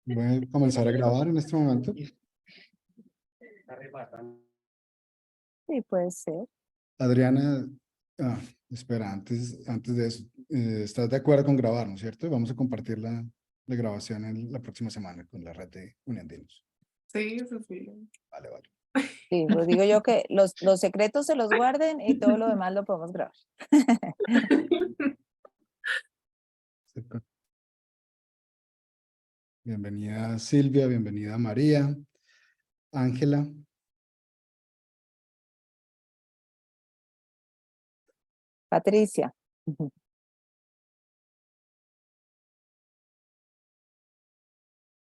Voy a comenzar a grabar en este momento. Sí, puede ser. Adriana, espera, antes de eso, ¿estás de acuerdo con grabar, no es cierto? Vamos a compartir la grabación en la próxima semana con la red de Uniandinos. Sí, sí, sí. Vale, vale. Sí, pues digo yo que los secretos se los guarden y todo lo demás lo podemos grabar. Bienvenida Silvia, bienvenida María, Ángela. Patricia.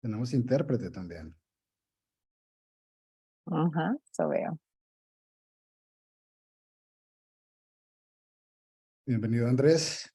Tenemos intérprete también. Ajá, eso veo. Bienvenido Andrés.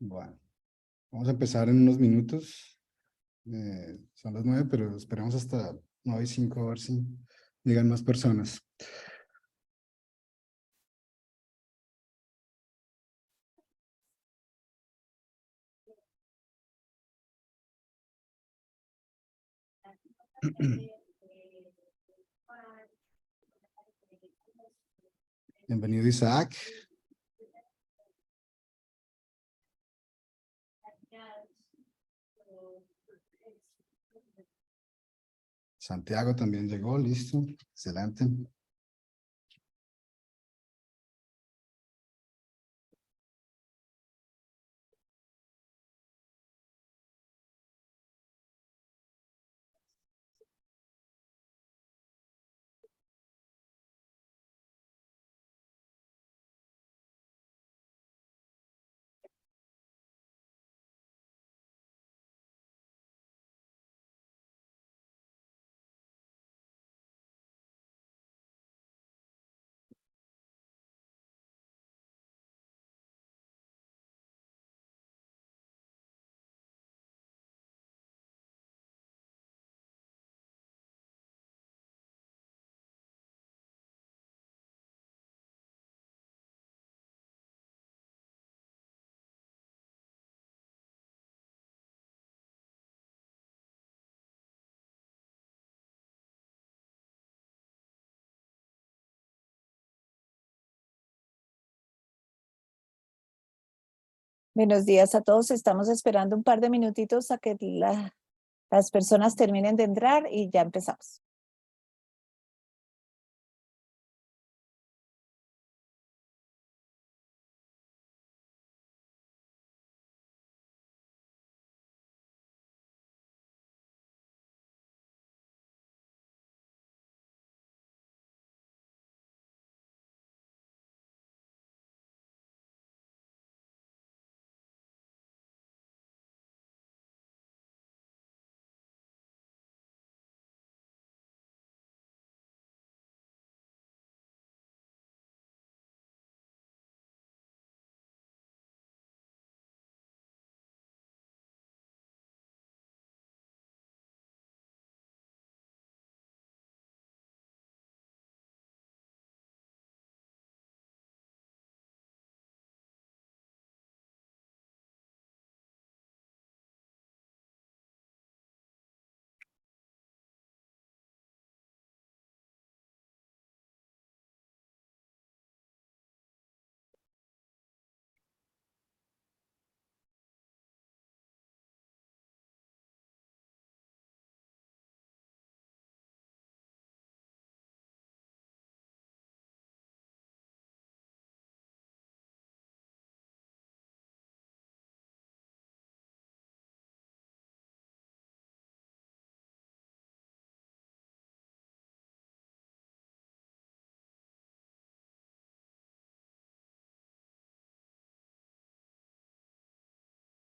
Bueno, vamos a empezar en unos minutos. Son las 9, pero esperamos hasta 9:05 a ver si llegan más personas. Bienvenido Isaac. Santiago también llegó, listo, excelente. Buenos días a todos. Estamos esperando un par de minutitos a que las personas terminen de entrar y ya empezamos.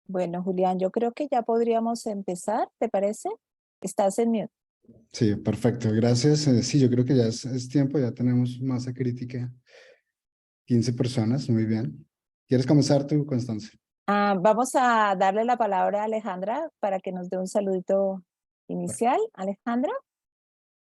Bueno, Julián, yo creo que ya podríamos empezar, ¿te parece? Estás en mute. Sí, perfecto, gracias. Sí, yo creo que ya es tiempo, ya tenemos masa crítica, 15 personas, muy bien. ¿Quieres comenzar tú, Constanza? Vamos a darle la palabra a Alejandra para que nos dé un saludito inicial. Alejandra.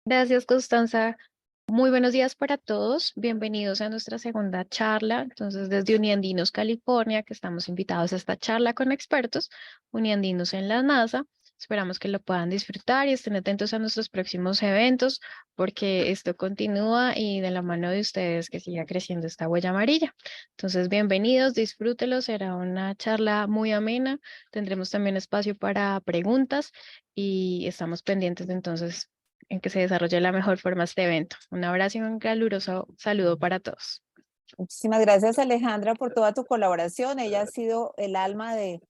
Gracias, Constanza. Muy buenos días para todos. Bienvenidos a nuestra segunda charla. Entonces, desde Uniandinos, California, que estamos invitados a esta charla con expertos, Uniandinos en la NASA. Esperamos que lo puedan disfrutar y estén atentos a nuestros próximos eventos, porque esto continúa y de la mano de ustedes que siga creciendo esta huella amarilla. Entonces, bienvenidos, disfrútenlo. Será una charla muy amena. Tendremos también espacio para preguntas y estamos pendientes entonces en que se desarrolle de la mejor forma este evento. Un abrazo y un caluroso saludo para todos. Muchísimas gracias, Alejandra, por toda tu colaboración. Ella ha sido el alma de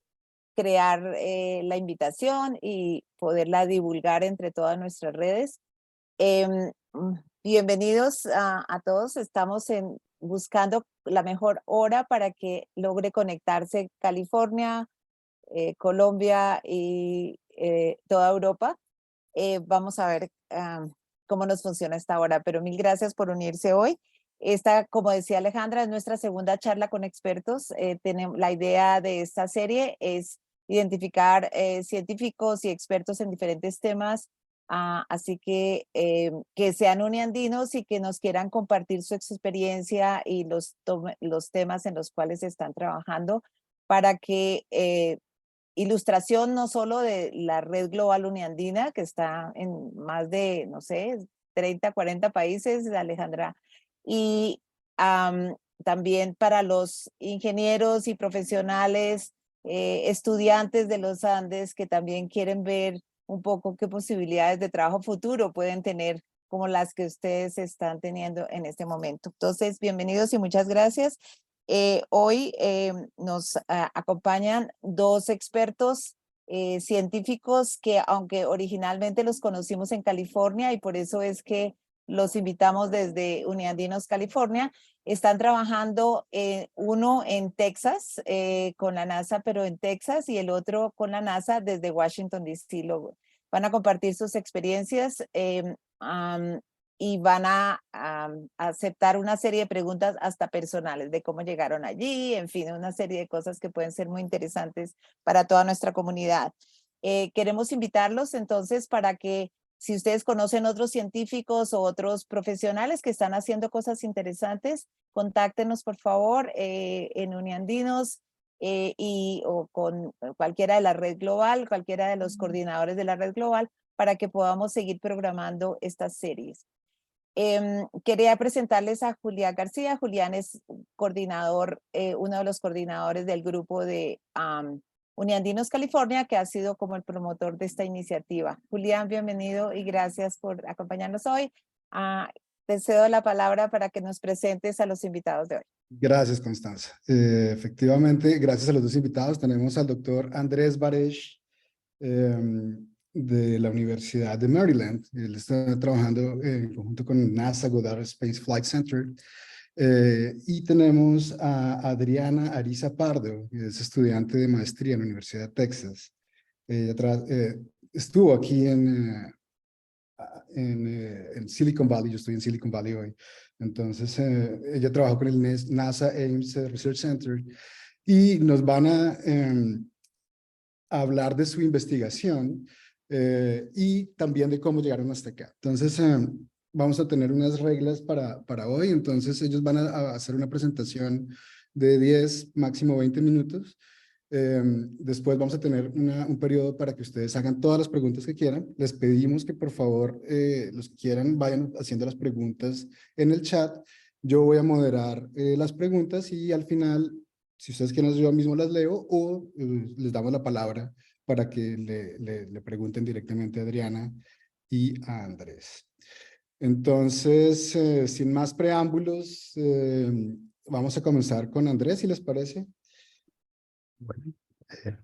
crear la invitación y poderla divulgar entre todas nuestras redes. Bienvenidos a todos. Estamos buscando la mejor hora para que logre conectarse California, Colombia y toda Europa. Vamos a ver cómo nos funciona esta hora, pero mil gracias por unirse hoy. Esta, como decía Alejandra, es nuestra segunda charla con expertos. La idea de esta serie es identificar científicos y expertos en diferentes temas, así que sean uniandinos y que nos quieran compartir su experiencia y los temas en los cuales están trabajando para que ilustración no solo de la red global uniandina, que está en más de, no sé, 30, 40 países, Alejandra, y también para los ingenieros y profesionales, estudiantes de los Andes que también quieren ver un poco qué posibilidades de trabajo futuro pueden tener como las que ustedes están teniendo en este momento. Entonces, bienvenidos y muchas gracias. Hoy nos acompañan dos expertos científicos que aunque originalmente los conocimos en California y por eso es que los invitamos desde Uniandinos, California, están trabajando uno en Texas con la NASA, pero en Texas, y el otro con la NASA desde Washington, D.C. Van a compartir sus experiencias y van a aceptar una serie de preguntas hasta personales de cómo llegaron allí, en fin, una serie de cosas que pueden ser muy interesantes para toda nuestra comunidad. Queremos invitarlos entonces para que si ustedes conocen otros científicos o otros profesionales que están haciendo cosas interesantes, contáctenos por favor en Uniandinos o con cualquiera de la red global, cualquiera de los coordinadores de la red global, para que podamos seguir programando estas series. Quería presentarles a Julián García. Julián es coordinador, uno de los coordinadores del grupo de Uniandinos California, que ha sido como el promotor de esta iniciativa. Julián, bienvenido y gracias por acompañarnos hoy. Te cedo la palabra para que nos presentes a los invitados de hoy. Gracias, Constanza. Efectivamente, gracias a los dos invitados, tenemos al doctor Andrés Baresh, de la Universidad de Maryland. Él está trabajando en conjunto con NASA Goddard Space Flight Center. Y tenemos a Adriana Ariza Pardo, que es estudiante de maestría en la Universidad de Texas. Ella estuvo aquí en Silicon Valley. Yo estoy en Silicon Valley hoy. Entonces, ella trabajó con el NASA Ames Research Center y nos van a hablar de su investigación y también de cómo llegaron hasta acá. Entonces, vamos a tener unas reglas para hoy. Entonces, ellos van a hacer una presentación de 10, máximo 20 minutos. Después vamos a tener un periodo para que ustedes hagan todas las preguntas que quieran. Les pedimos que por favor, los que quieran, vayan haciendo las preguntas en el chat. Yo voy a moderar las preguntas y al final, si ustedes quieren, yo mismo las leo o les damos la palabra para que le pregunten directamente a Adriana y a Andrés. Entonces, sin más preámbulos, vamos a comenzar con Andrés, si les parece. Bueno,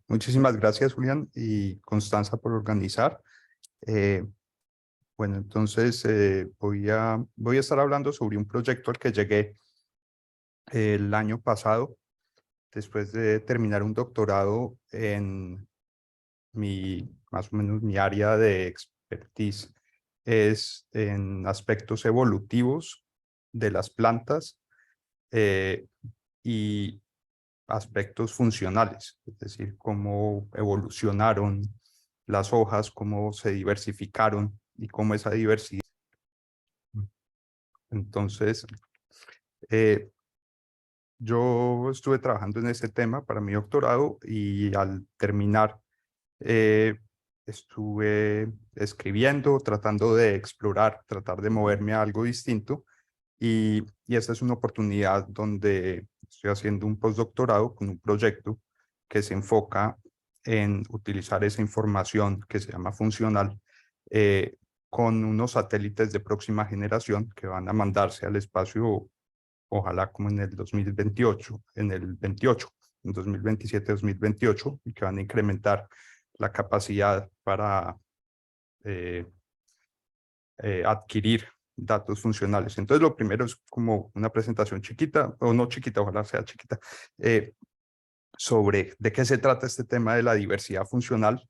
muchísimas gracias, Julián y Constanza, por organizar. Bueno, entonces voy a estar hablando sobre un proyecto al que llegué el año pasado. después de terminar un doctorado en más o menos mi área de expertise es en aspectos evolutivos de las plantas y aspectos funcionales, es decir, cómo evolucionaron las hojas, cómo se diversificaron y cómo esa diversidad. Entonces, yo estuve trabajando en ese tema para mi doctorado y al terminar estuve escribiendo, tratando de explorar, tratar de moverme a algo distinto y esta es una oportunidad donde estoy haciendo un postdoctorado con un proyecto que se enfoca en utilizar esa información que se llama funcional con unos satélites de próxima generación que van a mandarse al espacio, ojalá como en el 2028, en 2027-2028, y que van a incrementar la capacidad para adquirir datos funcionales. Entonces, lo primero es como una presentación chiquita, o no chiquita, ojalá sea chiquita, sobre de qué se trata este tema de la diversidad funcional,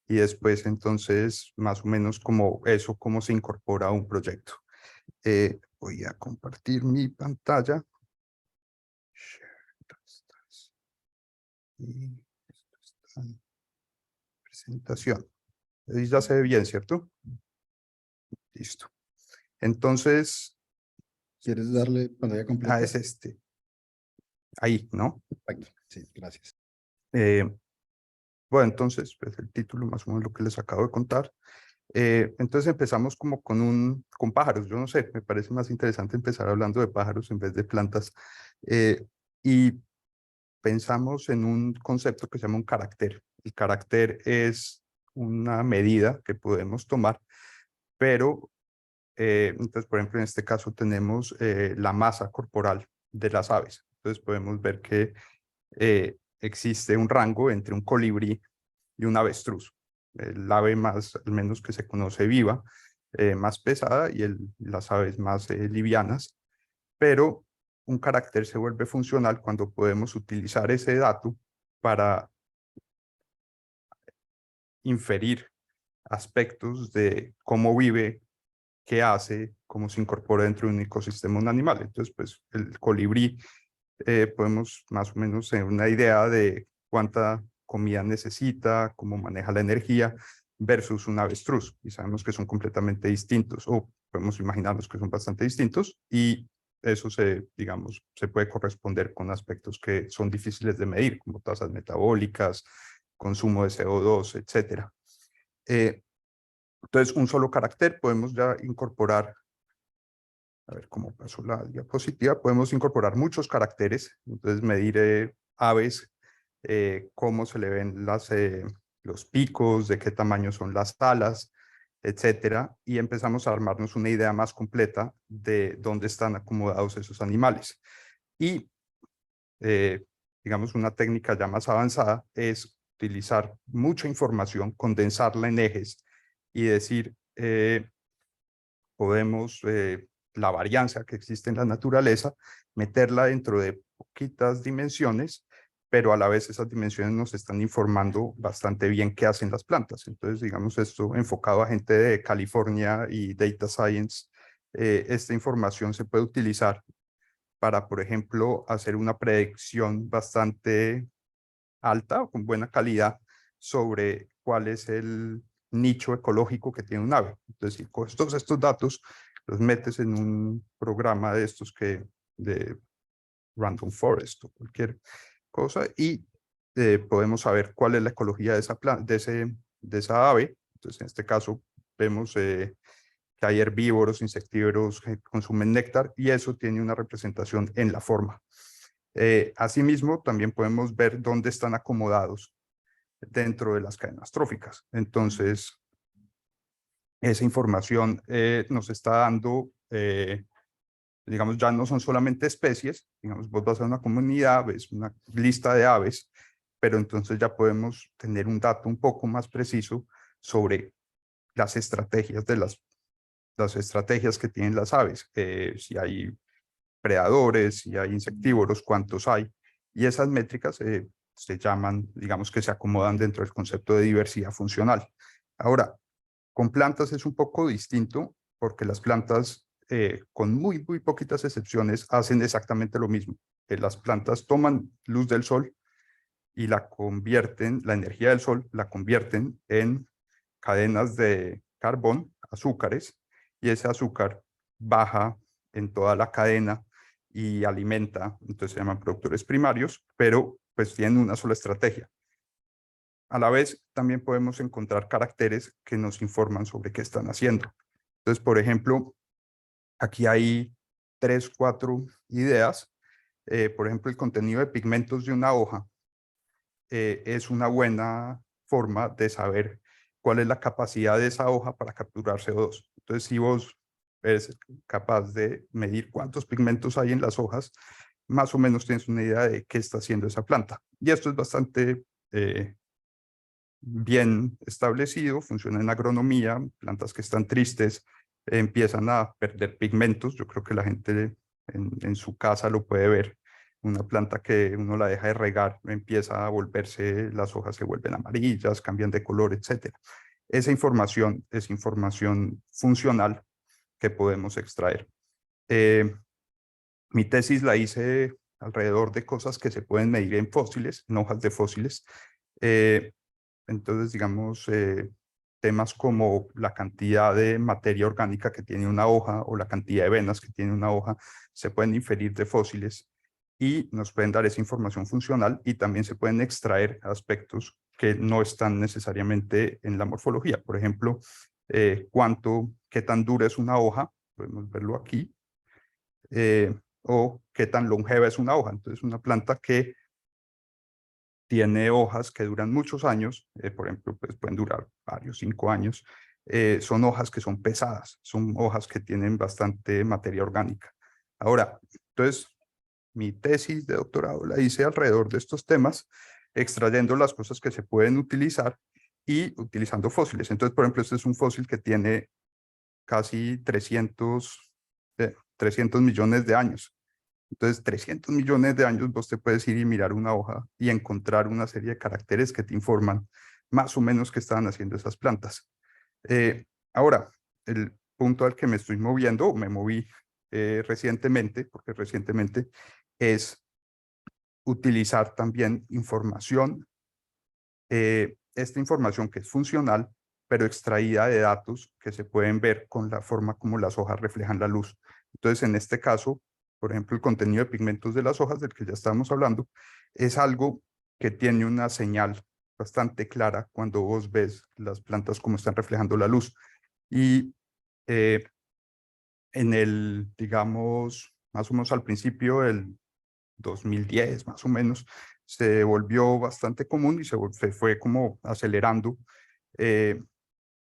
y después, entonces, más o menos como eso, cómo se incorpora a un proyecto. Voy a compartir mi pantalla. Y esto está en presentación. Ahí ya se ve bien, ¿cierto? Listo. Entonces, ¿Quieres darle pantalla completa? es este. Ahí, ¿no? Perfecto. Sí, gracias. Bueno, entonces, pues el título más o menos lo que les acabo de contar. Entonces empezamos como con pájaros. Yo no sé, me parece más interesante empezar hablando de pájaros en vez de plantas. Y pensamos en un concepto que se llama un carácter. El carácter es una medida que podemos tomar, pero entonces, por ejemplo, en este caso tenemos la masa corporal de las aves. Entonces podemos ver que existe un rango entre un colibrí y un avestruz. El ave más, al menos que se conoce viva, más pesada, y las aves más livianas, pero un carácter se vuelve funcional cuando podemos utilizar ese dato para inferir aspectos de cómo vive, qué hace, cómo se incorpora dentro de un ecosistema un animal. Entonces, pues el colibrí, podemos más o menos tener una idea de cuánta comida necesita, cómo maneja la energía, versus un avestruz. Y sabemos que son completamente distintos, o podemos imaginarnos que son bastante distintos, y eso digamos, se puede corresponder con aspectos que son difíciles de medir, como tasas metabólicas, consumo de CO2, etcétera. Entonces, un solo carácter podemos ya incorporar, a ver cómo pasó la diapositiva, podemos incorporar muchos caracteres, entonces medir aves, cómo se le ven los picos, de qué tamaño son las alas, etcétera, y empezamos a armarnos una idea más completa de dónde están acomodados esos animales. Y, digamos, una técnica ya más avanzada es utilizar mucha información, condensarla en ejes y decir, podemos, la varianza que existe en la naturaleza, meterla dentro de poquitas dimensiones, pero a la vez esas dimensiones nos están informando bastante bien qué hacen las plantas. Entonces, digamos, esto enfocado a gente de California y Data Science, esta información se puede utilizar para, por ejemplo, hacer una predicción bastante alta o con buena calidad sobre cuál es el nicho ecológico que tiene un ave. Entonces, si coges todos estos datos, los metes en un programa de estos de Random Forest o cualquier cosa, y podemos saber cuál es la ecología de esa ave. Entonces, en este caso, vemos que hay herbívoros, insectívoros que consumen néctar, y eso tiene una representación en la forma. Asimismo, también podemos ver dónde están acomodados dentro de las cadenas tróficas. Entonces, esa información nos está dando, digamos, ya no son solamente especies, digamos, vos vas a una comunidad, ves una lista de aves, pero entonces ya podemos tener un dato un poco más preciso sobre las estrategias las estrategias que tienen las aves, si hay predadores, si hay insectívoros, cuántos hay, Y esas métricas se llaman, digamos que se acomodan dentro del concepto de diversidad funcional. Ahora, con plantas es un poco distinto porque las plantas, con muy poquitas excepciones, hacen exactamente lo mismo. Las plantas toman luz del sol y la energía del sol la convierten en cadenas de carbón, azúcares, y ese azúcar baja en toda la cadena y alimenta, entonces se llaman productores primarios, pero pues tienen una sola estrategia. A la vez, también podemos encontrar caracteres que nos informan sobre qué están haciendo. Entonces, por ejemplo, aquí hay 3, 4 ideas. Por ejemplo, el contenido de pigmentos de una hoja es una buena forma de saber cuál es la capacidad de esa hoja para capturar CO2. Entonces, si vos eres capaz de medir cuántos pigmentos hay en las hojas, más o menos tienes una idea de qué está haciendo esa planta. Y esto es bastante bien establecido, funciona en agronomía. Plantas que están tristes empiezan a perder pigmentos. Yo creo que la gente en su casa lo puede ver. Una planta que uno la deja de regar, empieza a volverse, las hojas se vuelven amarillas, cambian de color, etc. Esa información es información funcional que podemos extraer. Mi tesis la hice alrededor de cosas que se pueden medir en fósiles, en hojas de fósiles. Entonces, digamos, temas como la cantidad de materia orgánica que tiene una hoja o la cantidad de venas que tiene una hoja se pueden inferir de fósiles y nos pueden dar esa información funcional, y también se pueden extraer aspectos que no están necesariamente en la morfología. Por ejemplo, qué tan dura es una hoja, podemos verlo aquí, o qué tan longeva es una hoja. Entonces, una planta que tiene hojas que duran muchos años, por ejemplo, pues pueden durar varios, 5 años, son hojas que son pesadas, son hojas que tienen bastante materia orgánica. Ahora, entonces, mi tesis de doctorado la hice alrededor de estos temas, extrayendo las cosas que se pueden utilizar y utilizando fósiles. Entonces, por ejemplo, este es un fósil que tiene casi 300 millones de años. Entonces, 300 millones de años vos te puedes ir y mirar una hoja y encontrar una serie de caracteres que te informan más o menos qué estaban haciendo esas plantas. Ahora, el punto al que me estoy moviendo, me moví recientemente, porque recientemente, es utilizar también información, esta información que es funcional, pero extraída de datos que se pueden ver con la forma como las hojas reflejan la luz. Entonces, en este caso, por ejemplo, el contenido de pigmentos de las hojas, del que ya estábamos hablando, es algo que tiene una señal bastante clara cuando vos ves las plantas como están reflejando la luz. Y digamos, más o menos al principio del 2010, más o menos, se volvió bastante común y se fue como acelerando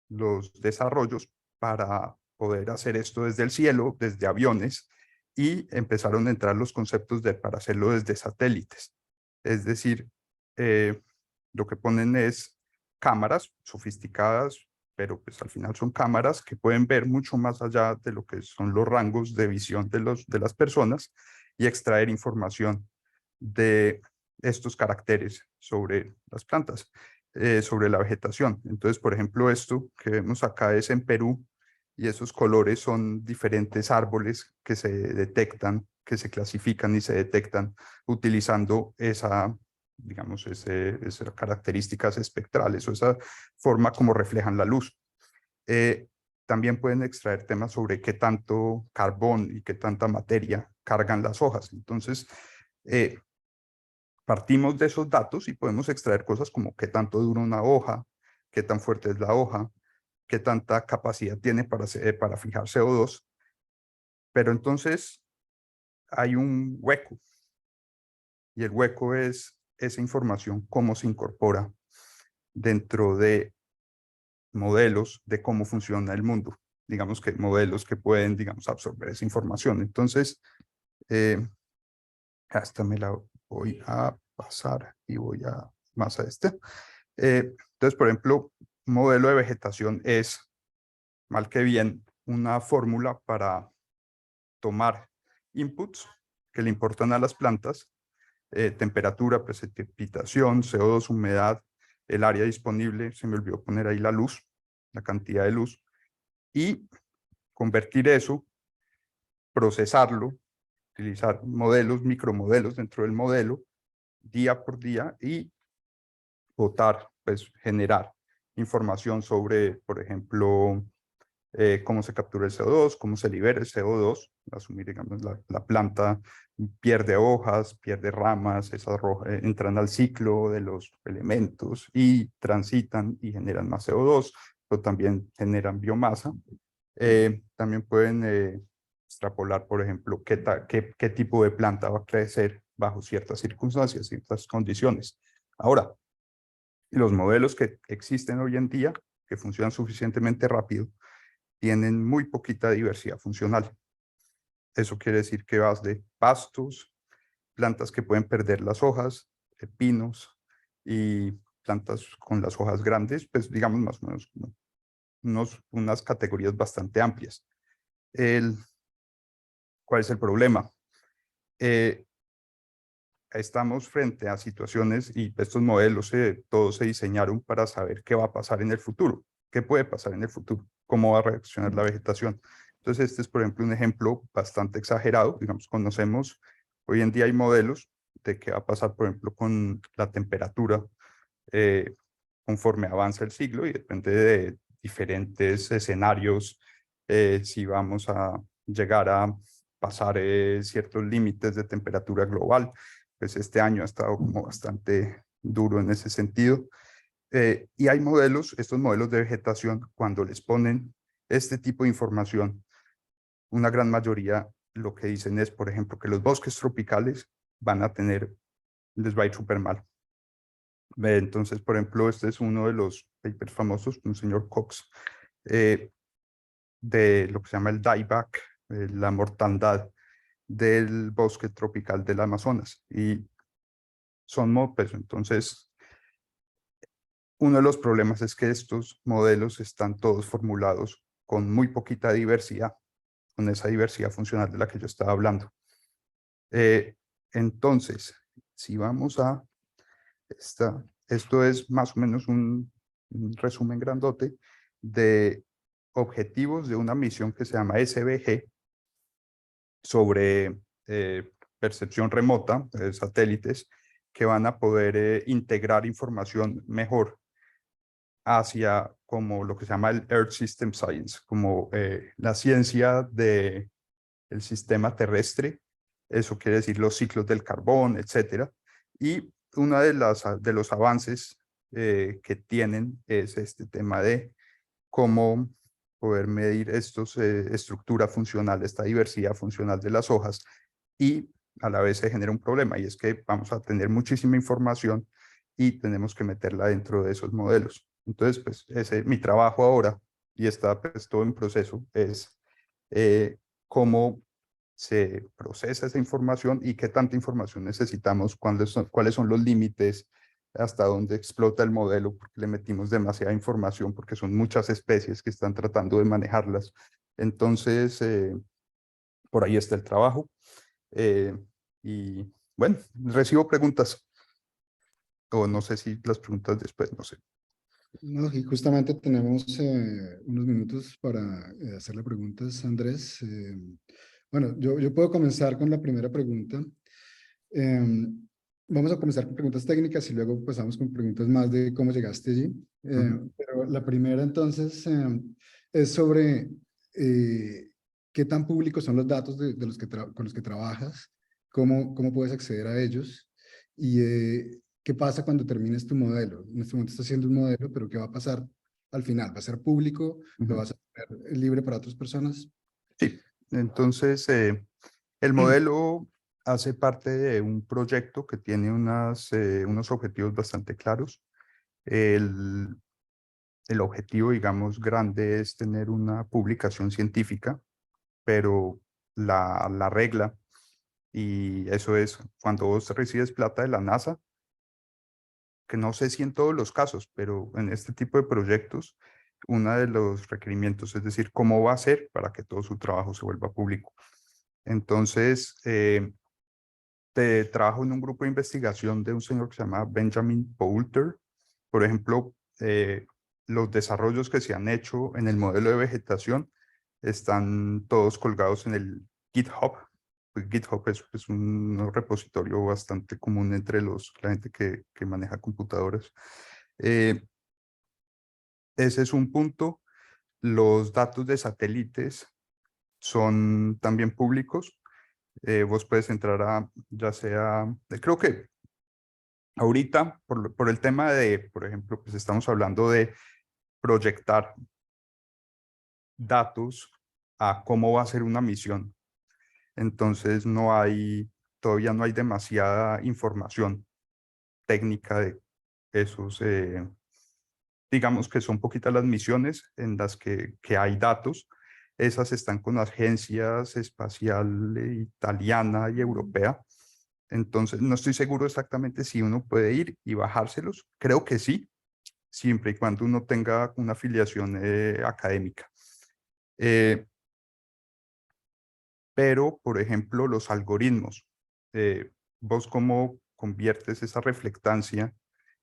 los desarrollos para poder hacer esto desde el cielo, desde aviones, y empezaron a entrar los conceptos para hacerlo desde satélites. Es decir, lo que ponen es cámaras sofisticadas, pero pues al final son cámaras que pueden ver mucho más allá de lo que son los rangos de visión de las personas y extraer información de estos caracteres sobre las plantas, sobre la vegetación. Entonces, por ejemplo, esto que vemos acá es en Perú, y esos colores son diferentes árboles que se detectan, que se clasifican y se detectan utilizando digamos, esas características espectrales o esa forma como reflejan la luz. También pueden extraer temas sobre qué tanto carbón y qué tanta materia cargan las hojas. Entonces, partimos de esos datos y podemos extraer cosas como qué tanto dura una hoja, qué tan fuerte es la hoja, qué tanta capacidad tiene para fijar CO2. Pero entonces hay un hueco, y el hueco es esa información, cómo se incorpora dentro de modelos de cómo funciona el mundo. Digamos que modelos que pueden, digamos, absorber esa información. Entonces, hasta me la voy a pasar y voy a más a este. Entonces, por ejemplo, modelo de vegetación es, mal que bien, una fórmula para tomar inputs que le importan a las plantas temperatura, precipitación, CO2, humedad, el área disponible, se me olvidó poner ahí la luz, la cantidad de luz, y convertir eso, procesarlo, utilizar modelos, micromodelos dentro del modelo, día por día, y botar, pues generar información sobre, por ejemplo, cómo se captura el CO2, cómo se libera el CO2, asumir, digamos, la planta pierde hojas, pierde ramas, esas entran al ciclo de los elementos y transitan y generan más CO2, pero también generan biomasa. También pueden extrapolar, por ejemplo, qué tipo de planta va a crecer bajo ciertas circunstancias, ciertas condiciones. Ahora, los modelos que existen hoy en día, que funcionan suficientemente rápido, tienen muy poquita diversidad funcional. Eso quiere decir que vas de pastos, plantas que pueden perder las hojas, pinos y plantas con las hojas grandes, pues digamos más o menos unas categorías bastante amplias. ¿Cuál es el problema? Estamos frente a situaciones y estos modelos todos se diseñaron para saber qué va a pasar en el futuro, qué puede pasar en el futuro, cómo va a reaccionar la vegetación. Entonces, este es, por ejemplo, un ejemplo bastante exagerado. Digamos, conocemos, hoy en día hay modelos de qué va a pasar, por ejemplo, con la temperatura conforme avanza el siglo y depende de diferentes escenarios, si vamos a llegar a pasar ciertos límites de temperatura global. Pues este año ha estado como bastante duro en ese sentido. Y hay modelos, estos modelos de vegetación, cuando les ponen este tipo de información, una gran mayoría lo que dicen es, por ejemplo, que los bosques tropicales les va a ir súper mal. Entonces, por ejemplo, este es uno de los papers famosos, un señor Cox, de lo que se llama el dieback, la mortandad del bosque tropical del Amazonas. Y son pues, entonces, uno de los problemas es que estos modelos están todos formulados con muy poquita diversidad, con esa diversidad funcional de la que yo estaba hablando. Entonces, si vamos a esto es más o menos un resumen grandote de objetivos de una misión que se llama SBG sobre percepción remota de satélites que van a poder integrar información mejor hacia como lo que se llama el Earth System Science, como la ciencia del sistema terrestre. Eso quiere decir los ciclos del carbón, etcétera. Y uno de los avances que tienen es este tema de cómo poder medir estructura funcional, esta diversidad funcional de las hojas, y a la vez se genera un problema, y es que vamos a tener muchísima información y tenemos que meterla dentro de esos modelos. Entonces, pues mi trabajo ahora, y está pues todo en proceso, es cómo se procesa esa información y qué tanta información necesitamos, cuáles son los límites, hasta dónde explota el modelo, porque le metimos demasiada información, porque son muchas especies que están tratando de manejarlas. Entonces, por ahí está el trabajo. Y bueno, recibo preguntas. O no sé si las preguntas después, no sé. No, y justamente tenemos unos minutos para hacerle preguntas, Andrés. Bueno, yo puedo comenzar con la primera pregunta. Vamos a comenzar con preguntas técnicas y luego pasamos con preguntas más de cómo llegaste allí. Pero la primera entonces es sobre qué tan públicos son los datos de los que con los que trabajas, cómo puedes acceder a ellos y qué pasa cuando termines tu modelo. En este momento estás haciendo un modelo, pero ¿qué va a pasar al final? ¿Va a ser público? ¿Lo vas a tener libre para otras personas? Sí, entonces el modelo hace parte de un proyecto que tiene unos objetivos bastante claros. El objetivo, digamos, grande es tener una publicación científica, pero la regla, y eso es cuando vos recibes plata de la NASA, que no sé si en todos los casos, pero en este tipo de proyectos, uno de los requerimientos es decir, cómo va a ser para que todo su trabajo se vuelva público. Entonces, trabajo en un grupo de investigación de un señor que se llama Benjamin Poulter. Por ejemplo, los desarrollos que se han hecho en el modelo de vegetación están todos colgados en el GitHub. Pues GitHub es un repositorio bastante común entre la gente que maneja computadoras. Ese es un punto. Los datos de satélites son también públicos. Vos puedes entrar a, ya sea, creo que ahorita, por el tema de, por ejemplo, pues estamos hablando de proyectar datos a cómo va a ser una misión. Entonces todavía no hay demasiada información técnica de esos, digamos que son poquitas las misiones en las que hay datos. Esas están con agencias espacial italiana y europea. Entonces, no estoy seguro exactamente si uno puede ir y bajárselos. Creo que sí, siempre y cuando uno tenga una afiliación académica. Pero, por ejemplo, los algoritmos. ¿Vos cómo conviertes esa reflectancia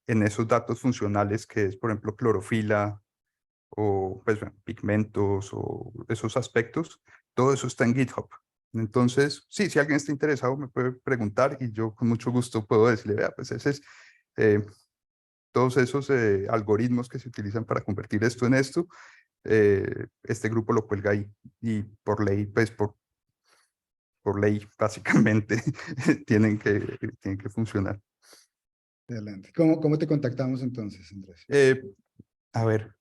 en esos datos funcionales que es, por ejemplo, clorofila o pues, pigmentos o esos aspectos? Todo eso está en GitHub. Entonces, sí, si alguien está interesado me puede preguntar y yo con mucho gusto puedo decirle, vea, pues ese es todos esos algoritmos que se utilizan para convertir esto en esto, este grupo lo cuelga ahí y por ley, pues por ley, básicamente, tienen que funcionar. Excelente. ¿Cómo te contactamos entonces, Andrés? A ver,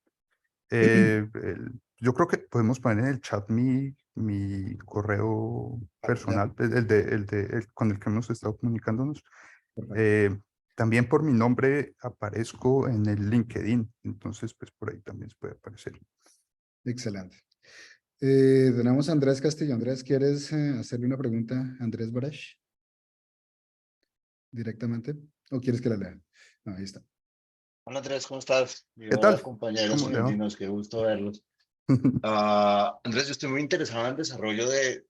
yo creo que podemos poner en el chat mi correo personal, pues, con el que hemos estado comunicándonos. Perfecto. También por mi nombre aparezco en el LinkedIn, entonces pues por ahí también se puede aparecer. Excelente. Tenemos a Andrés Castillo. Andrés, ¿quieres hacerle una pregunta a Andrés Barash? ¿Directamente? ¿O quieres que la lea? No, ahí está. Hola Andrés, ¿cómo estás? ¿Qué Hola tal? compañeros ¿Cómo le va? argentinos, qué gusto verlos. Andrés, yo estoy muy interesado en el desarrollo de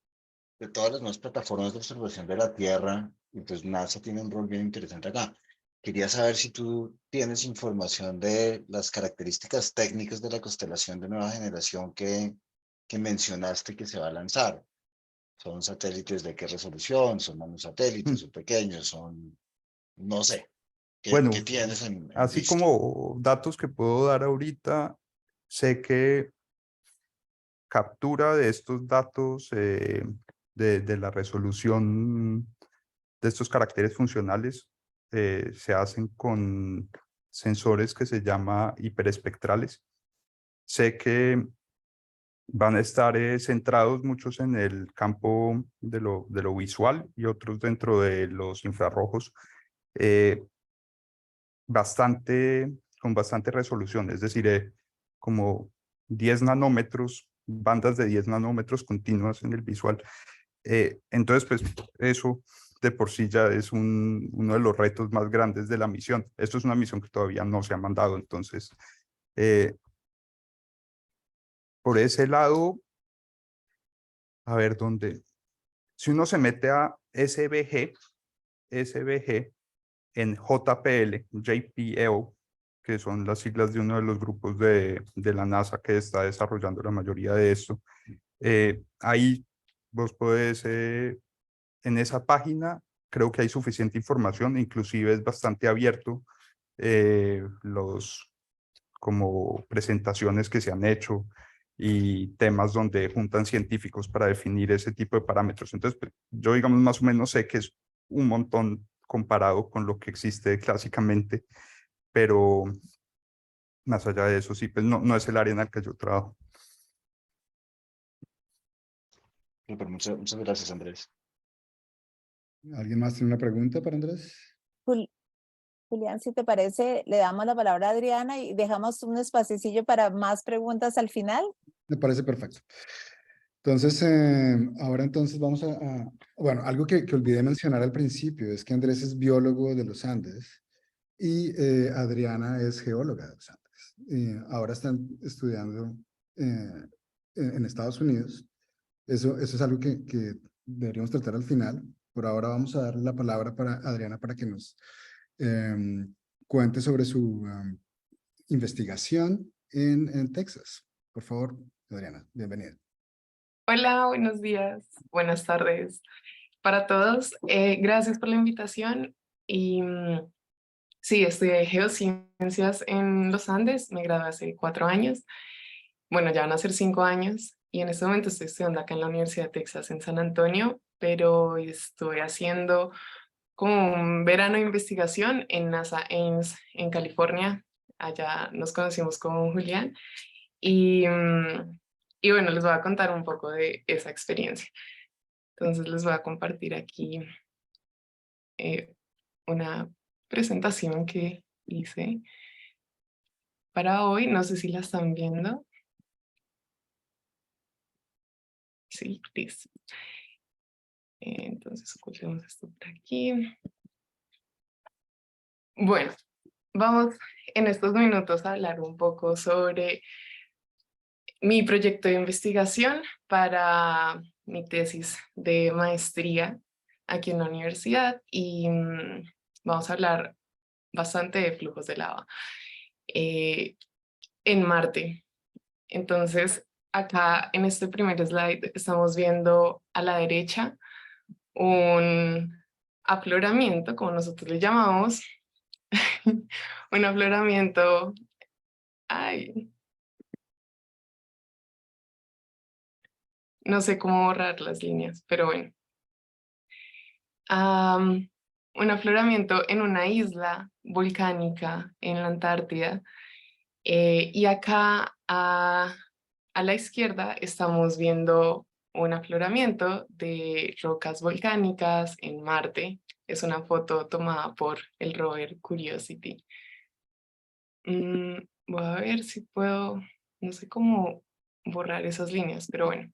todas las nuevas plataformas de observación de la Tierra y pues NASA tiene un rol bien interesante acá. Quería saber si tú tienes información de las características técnicas de la constelación de nueva generación que mencionaste que se va a lanzar. ¿Son satélites de qué resolución? ¿Son nanosatélites? ¿Son pequeños? ¿Son, no sé, qué Bueno, tienes en así vista? como datos que puedo dar ahorita, sé que captura de estos datos de la resolución de estos caracteres funcionales se hacen con sensores que se llama hiperespectrales. Sé que van a estar centrados muchos en el campo de lo visual y otros dentro de los infrarrojos, con bastante resolución, es decir, como 10 nanómetros, bandas de 10 nanómetros continuas en el visual. Entonces, pues eso de por sí ya es uno de los retos más grandes de la misión. Esto es una misión que todavía no se ha mandado, entonces, por ese lado, a ver dónde. Si uno se mete a SVG en JPL, que son las siglas de uno de los grupos de la NASA que está desarrollando la mayoría de esto, ahí vos podés, en esa página, creo que hay suficiente información, inclusive es bastante abierto como presentaciones que se han hecho y temas donde juntan científicos para definir ese tipo de parámetros. Entonces, pues, yo digamos más o menos sé que es un montón comparado con lo que existe clásicamente, pero más allá de eso, sí, pues no es el área en la que yo trabajo. Súper, muchas gracias Andrés. ¿Alguien más tiene una pregunta para Andrés? Julián, si te parece, le damos la palabra a Adriana y dejamos un espacecillo para más preguntas al final. Me parece perfecto. Entonces, ahora entonces vamos bueno, algo que olvidé mencionar al principio es que Andrés es biólogo de los Andes y Adriana es geóloga de los Andes. Ahora están estudiando en Estados Unidos. Eso es algo que deberíamos tratar al final, por ahora vamos a darle la palabra para Adriana para que nos cuente sobre su investigación en Texas. Por favor, Adriana, bienvenida. Hola, buenos días, buenas tardes para todos. Gracias por la invitación. Y sí, estudié geociencias en los Andes, me gradué hace 4 años. Bueno, ya van a ser 5 años y en este momento estoy estudiando acá en la Universidad de Texas en San Antonio, pero estoy haciendo como un verano de investigación en NASA Ames en California. Allá nos conocimos con Julián y, y bueno, les voy a contar un poco de esa experiencia. Entonces les voy a compartir aquí una presentación que hice para hoy. No sé si la están viendo. Sí, listo. Entonces ocultemos esto por aquí. Bueno, vamos en estos minutos a hablar un poco sobre mi proyecto de investigación para mi tesis de maestría aquí en la universidad y vamos a hablar bastante de flujos de lava en Marte. Entonces, acá en este primer slide estamos viendo a la derecha un afloramiento, como nosotros le llamamos, un afloramiento, no sé cómo borrar las líneas, pero bueno. Un afloramiento en una isla volcánica en la Antártida. Y acá a la izquierda estamos viendo un afloramiento de rocas volcánicas en Marte. Es una foto tomada por el rover Curiosity. Voy a ver si puedo, no sé cómo borrar esas líneas, pero bueno.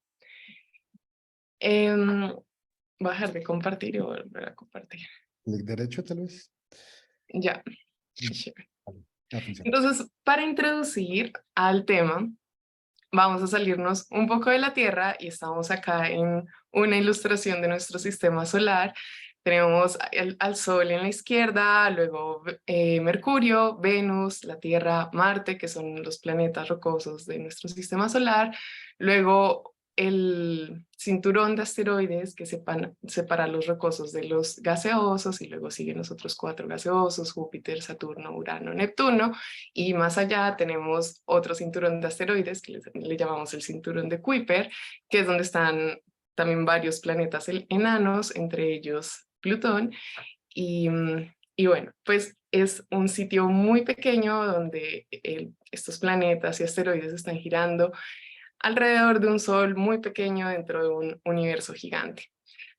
Voy a dejar de compartir y volver a compartir. Clic derecho, tal vez. Ya. Ya funciona. Entonces, para introducir al tema, vamos a salirnos un poco de la Tierra y estamos acá en una ilustración de nuestro sistema solar. Tenemos al Sol en la izquierda, luego Mercurio, Venus, la Tierra, Marte, que son los planetas rocosos de nuestro sistema solar. Luego el cinturón de asteroides que separa los rocosos de los gaseosos y luego siguen los otros 4 gaseosos, Júpiter, Saturno, Urano, Neptuno. Y más allá tenemos otro cinturón de asteroides que le llamamos el cinturón de Kuiper, que es donde están también varios planetas enanos, entre ellos Plutón. Y bueno, pues es un sitio muy pequeño donde estos planetas y asteroides están girando alrededor de un sol muy pequeño dentro de un universo gigante.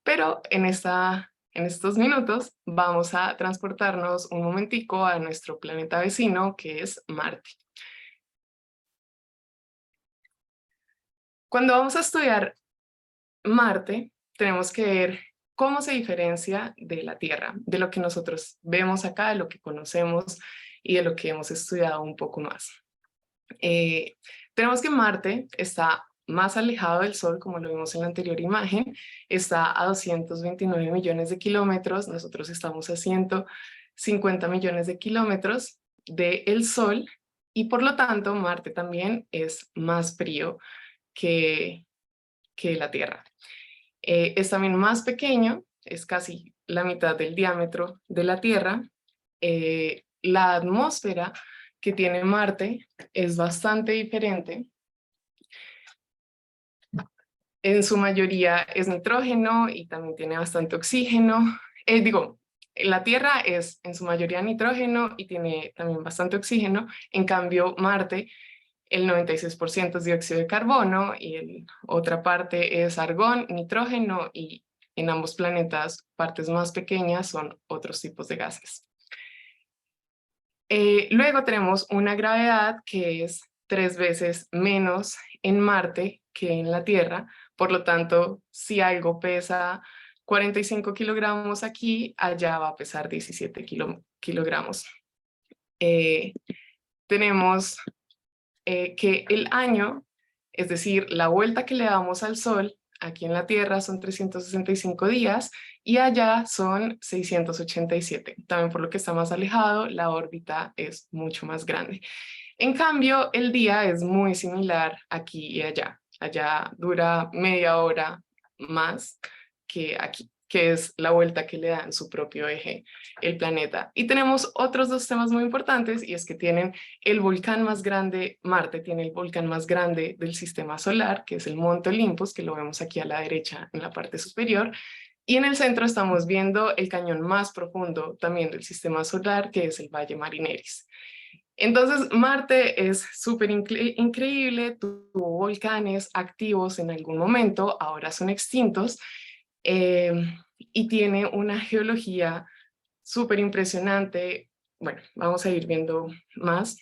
Pero en estos minutos vamos a transportarnos un momentico a nuestro planeta vecino, que es Marte. Cuando vamos a estudiar Marte, tenemos que ver cómo se diferencia de la Tierra, de lo que nosotros vemos acá, de lo que conocemos y de lo que hemos estudiado un poco más. Tenemos que Marte está más alejado del Sol, como lo vimos en la anterior imagen, está a 229 millones de kilómetros, nosotros estamos a 150 millones de kilómetros del Sol, y por lo tanto Marte también es más frío que la Tierra. Es también más pequeño, es casi la mitad del diámetro de la Tierra. La atmósfera que tiene Marte es bastante diferente. En su mayoría es nitrógeno y también tiene bastante oxígeno. La Tierra es en su mayoría nitrógeno y tiene también bastante oxígeno. En cambio, Marte, el 96% es dióxido de carbono y otra parte es argón, nitrógeno, y en ambos planetas, partes más pequeñas son otros tipos de gases. Luego tenemos una gravedad que es 3 veces menos en Marte que en la Tierra. Por lo tanto, si algo pesa 45 kilogramos aquí, allá va a pesar 17 kilogramos. Tenemos que el año, es decir, la vuelta que le damos al Sol aquí en la Tierra son 365 días y allá son 687. También por lo que está más alejado, la órbita es mucho más grande. En cambio, el día es muy similar aquí y allá. Allá dura media hora más que aquí, que es la vuelta que le da en su propio eje el planeta. Y tenemos otros dos temas muy importantes, y es que tienen el volcán más grande, Marte tiene el volcán más grande del sistema solar, que es el Monte Olympus, que lo vemos aquí a la derecha en la parte superior, y en el centro estamos viendo el cañón más profundo también del sistema solar, que es el Valle Marineris. Entonces, Marte es súper increíble, tuvo volcanes activos en algún momento, ahora son extintos, y tiene una geología súper impresionante. Bueno, vamos a ir viendo más,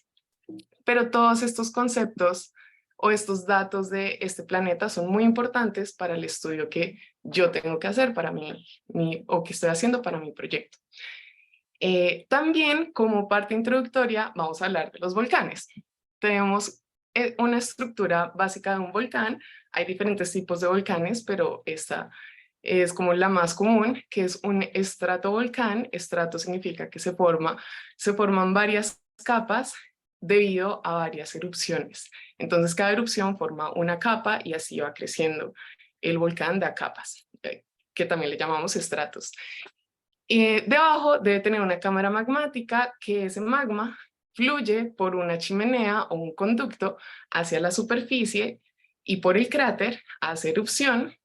pero todos estos conceptos o estos datos de este planeta son muy importantes para el estudio que yo tengo que hacer para o que estoy haciendo para mi proyecto. También, como parte introductoria, vamos a hablar de los volcanes. Tenemos una estructura básica de un volcán. Hay diferentes tipos de volcanes, pero esta es como la más común, que es un estratovolcán. Estrato significa que se forman varias capas debido a varias erupciones. Entonces, cada erupción forma una capa y así va creciendo el volcán de capas, que también le llamamos estratos. Debajo debe tener una cámara magmática, que ese magma fluye por una chimenea o un conducto hacia la superficie y por el cráter hace erupción.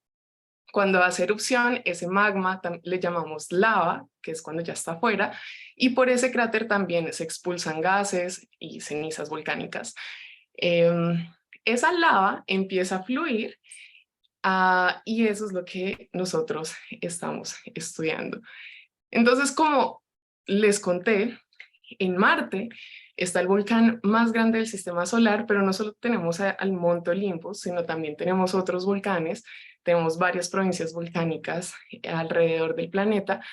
Cuando hace erupción, ese magma le llamamos lava, que es cuando ya está afuera, y por ese cráter también se expulsan gases y cenizas volcánicas. Esa lava empieza a fluir, y eso es lo que nosotros estamos estudiando. Entonces, como les conté, en Marte está el volcán más grande del sistema solar, pero no solo tenemos al Monte Olympus, sino también tenemos otros volcanes, tenemos varias provincias volcánicas alrededor del planeta,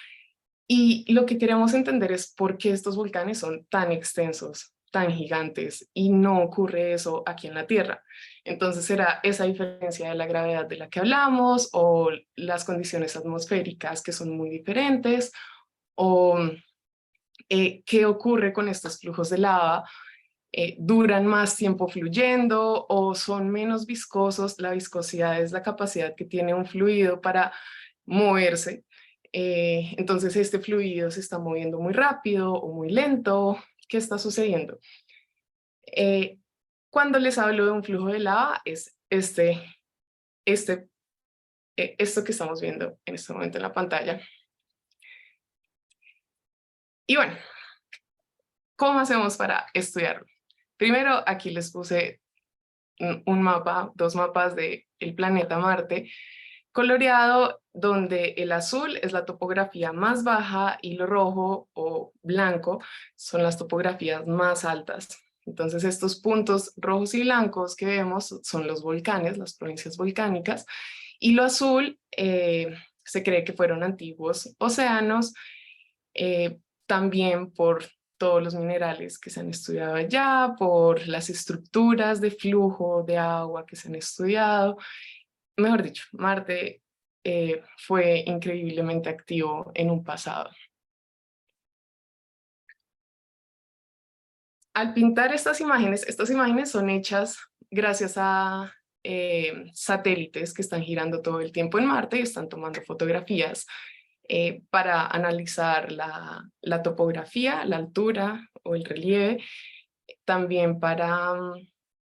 y lo que queremos entender es por qué estos volcanes son tan extensos, tan gigantes, y no ocurre eso aquí en la Tierra. Entonces, ¿será esa diferencia de la gravedad de la que hablamos, o las condiciones atmosféricas que son muy diferentes, o qué ocurre con estos flujos de lava? ¿Duran más tiempo fluyendo o son menos viscosos? La viscosidad es la capacidad que tiene un fluido para moverse. Entonces, este fluido se está moviendo muy rápido o muy lento. ¿Qué está sucediendo? Cuando les hablo de un flujo de lava, es esto que estamos viendo en este momento en la pantalla. Y bueno, ¿cómo hacemos para estudiarlo? Primero, aquí les puse un mapa, dos mapas del planeta Marte, coloreado, donde el azul es la topografía más baja y lo rojo o blanco son las topografías más altas. Entonces, estos puntos rojos y blancos que vemos son los volcanes, las provincias volcánicas, y lo azul se cree que fueron antiguos océanos, también por todos los minerales que se han estudiado allá, por las estructuras de flujo de agua que se han estudiado. Mejor dicho, Marte fue increíblemente activo en un pasado. Al pintar estas imágenes son hechas gracias a satélites que están girando todo el tiempo en Marte y están tomando fotografías para analizar la topografía, la altura o el relieve, también para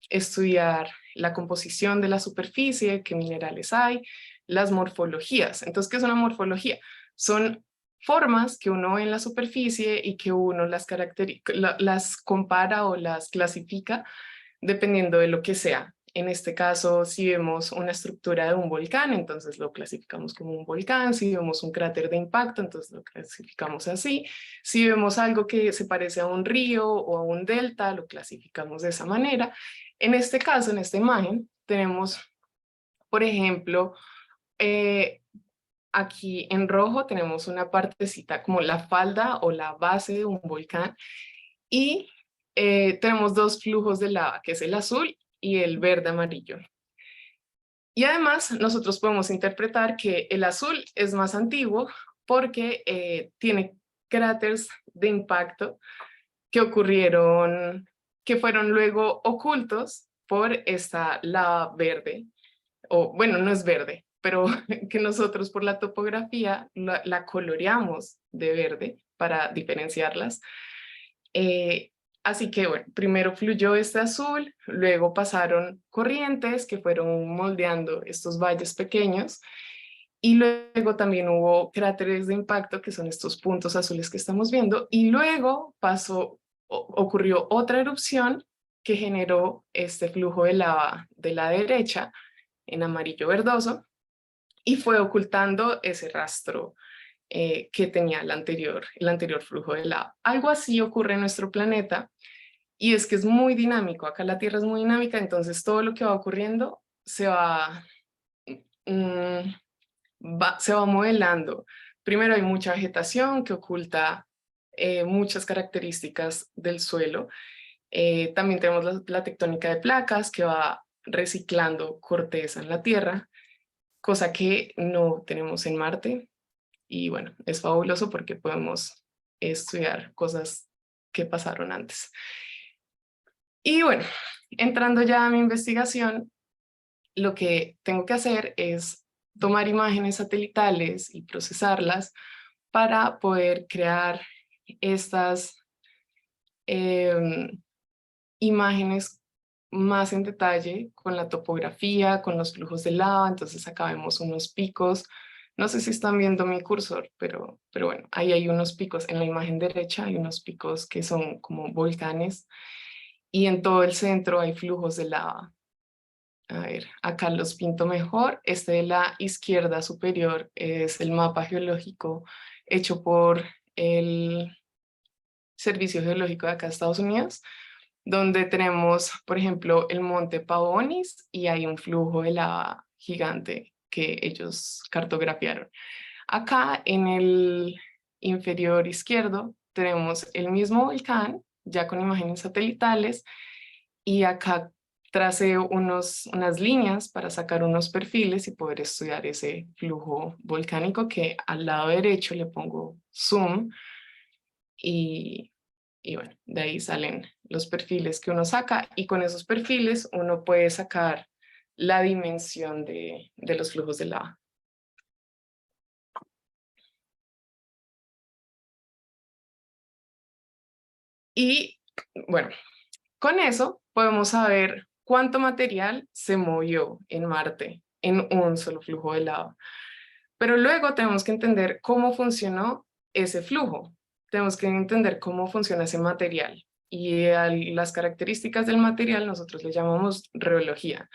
estudiar la composición de la superficie, qué minerales hay, las morfologías. Entonces, ¿qué es una morfología? Son formas que uno ve en la superficie y que uno las compara o las clasifica dependiendo de lo que sea. En este caso, si vemos una estructura de un volcán, entonces lo clasificamos como un volcán. Si vemos un cráter de impacto, entonces lo clasificamos así. Si vemos algo que se parece a un río o a un delta, lo clasificamos de esa manera. En este caso, en esta imagen, tenemos, por ejemplo, aquí en rojo tenemos una partecita como la falda o la base de un volcán, y tenemos dos flujos de lava, que es el azul y el verde amarillo. Y además nosotros podemos interpretar que el azul es más antiguo porque tiene cráteres de impacto que ocurrieron, que fueron luego ocultos por esta lava verde, o bueno, no es verde, pero que nosotros por la topografía la coloreamos de verde para diferenciarlas. Así que bueno, primero fluyó este azul, luego pasaron corrientes que fueron moldeando estos valles pequeños y luego también hubo cráteres de impacto, que son estos puntos azules que estamos viendo, y luego ocurrió otra erupción que generó este flujo de lava de la derecha en amarillo verdoso y fue ocultando ese rastro que tenía el anterior flujo de lava. Algo así ocurre en nuestro planeta y es que es muy dinámico. Acá la Tierra es muy dinámica, entonces todo lo que va ocurriendo se va modelando. Primero hay mucha vegetación que oculta muchas características del suelo. También tenemos la tectónica de placas que va reciclando corteza en la Tierra, cosa que no tenemos en Marte. Y bueno, es fabuloso porque podemos estudiar cosas que pasaron antes. Y bueno, entrando ya a mi investigación, lo que tengo que hacer es tomar imágenes satelitales y procesarlas para poder crear estas imágenes más en detalle con la topografía, con los flujos de lava. Entonces acá vemos unos picos. No sé si están viendo mi cursor, pero bueno, ahí hay unos picos. En la imagen derecha hay unos picos que son como volcanes y en todo el centro hay flujos de lava. A ver, acá los pinto mejor. Este de la izquierda superior es el mapa geológico hecho por el Servicio Geológico de acá de Estados Unidos, donde tenemos, por ejemplo, el monte Pavonis y hay un flujo de lava gigante que ellos cartografiaron. Acá en el inferior izquierdo tenemos el mismo volcán, ya con imágenes satelitales, y acá tracé unas líneas para sacar unos perfiles y poder estudiar ese flujo volcánico, que al lado derecho le pongo zoom y bueno, de ahí salen los perfiles que uno saca y con esos perfiles uno puede sacar la dimensión de los flujos de lava. Y bueno, con eso podemos saber cuánto material se movió en Marte en un solo flujo de lava. Pero luego tenemos que entender cómo funcionó ese flujo. Tenemos que entender cómo funciona ese material. Y a las características del material nosotros le llamamos reología.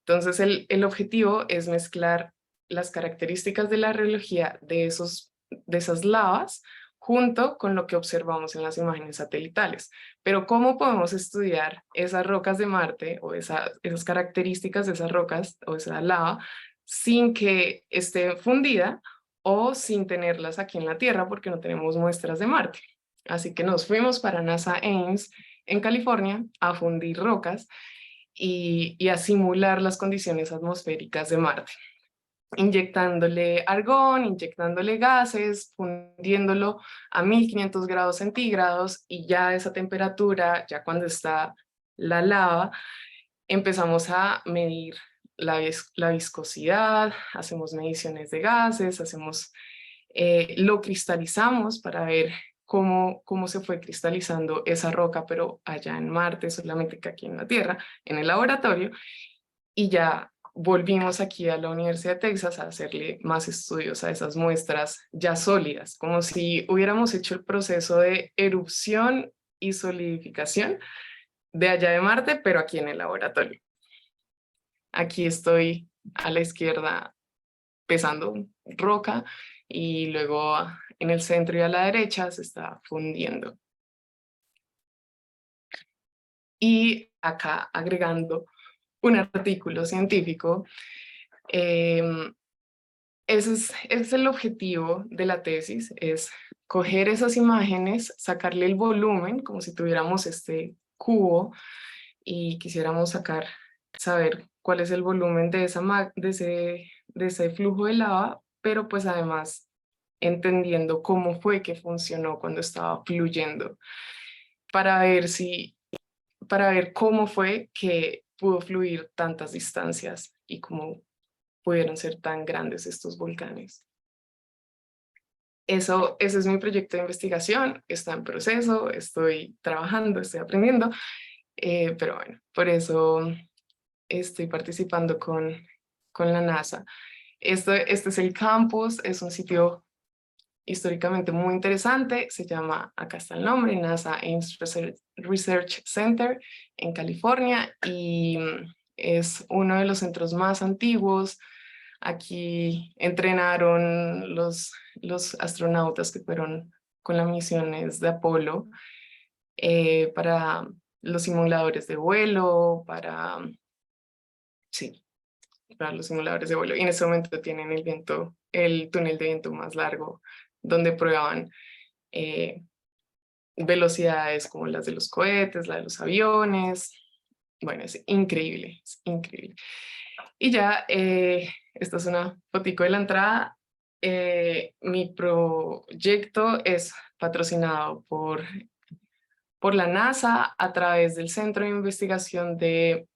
Entonces el objetivo es mezclar las características de la reología de esas lavas junto con lo que observamos en las imágenes satelitales. Pero ¿cómo podemos estudiar esas rocas de Marte o esas características de esas rocas o esa lava sin que esté fundida o sin tenerlas aquí en la Tierra porque no tenemos muestras de Marte? Así que nos fuimos para NASA Ames en California a fundir rocas y a simular las condiciones atmosféricas de Marte, inyectándole argón, inyectándole gases, fundiéndolo a 1500 grados centígrados y ya a esa temperatura, ya cuando está la lava, empezamos a medir la viscosidad, hacemos mediciones de gases, lo cristalizamos para ver cómo se fue cristalizando esa roca, pero allá en Marte, solamente que aquí en la Tierra, en el laboratorio, y ya volvimos aquí a la Universidad de Texas a hacerle más estudios a esas muestras ya sólidas, como si hubiéramos hecho el proceso de erupción y solidificación de allá de Marte, pero aquí en el laboratorio. Aquí estoy a la izquierda pesando roca y luego en el centro y a la derecha se está fundiendo. Y acá agregando un artículo científico, ese es el objetivo de la tesis, es coger esas imágenes, sacarle el volumen, como si tuviéramos este cubo y quisiéramos saber cuál es el volumen de de ese flujo de lava, pero pues además entendiendo cómo fue que funcionó cuando estaba fluyendo, para para ver cómo fue que pudo fluir tantas distancias y cómo pudieron ser tan grandes estos volcanes. Ese es mi proyecto de investigación, está en proceso, estoy trabajando, estoy aprendiendo, pero bueno, por eso estoy participando con la NASA. Este es el campus, es un sitio históricamente muy interesante, se llama, acá está el nombre, NASA Ames Research Center en California, y es uno de los centros más antiguos. Aquí entrenaron los astronautas que fueron con las misiones de Apolo, para los simuladores de vuelo, sí, para los simuladores de vuelo. Y en ese momento tienen el túnel de viento más largo, donde prueban velocidades como las de los cohetes, la de los aviones. Bueno, es increíble, es increíble. Y ya, esta es una fotico de la entrada. Mi proyecto es patrocinado por la NASA a través del Centro de Investigación de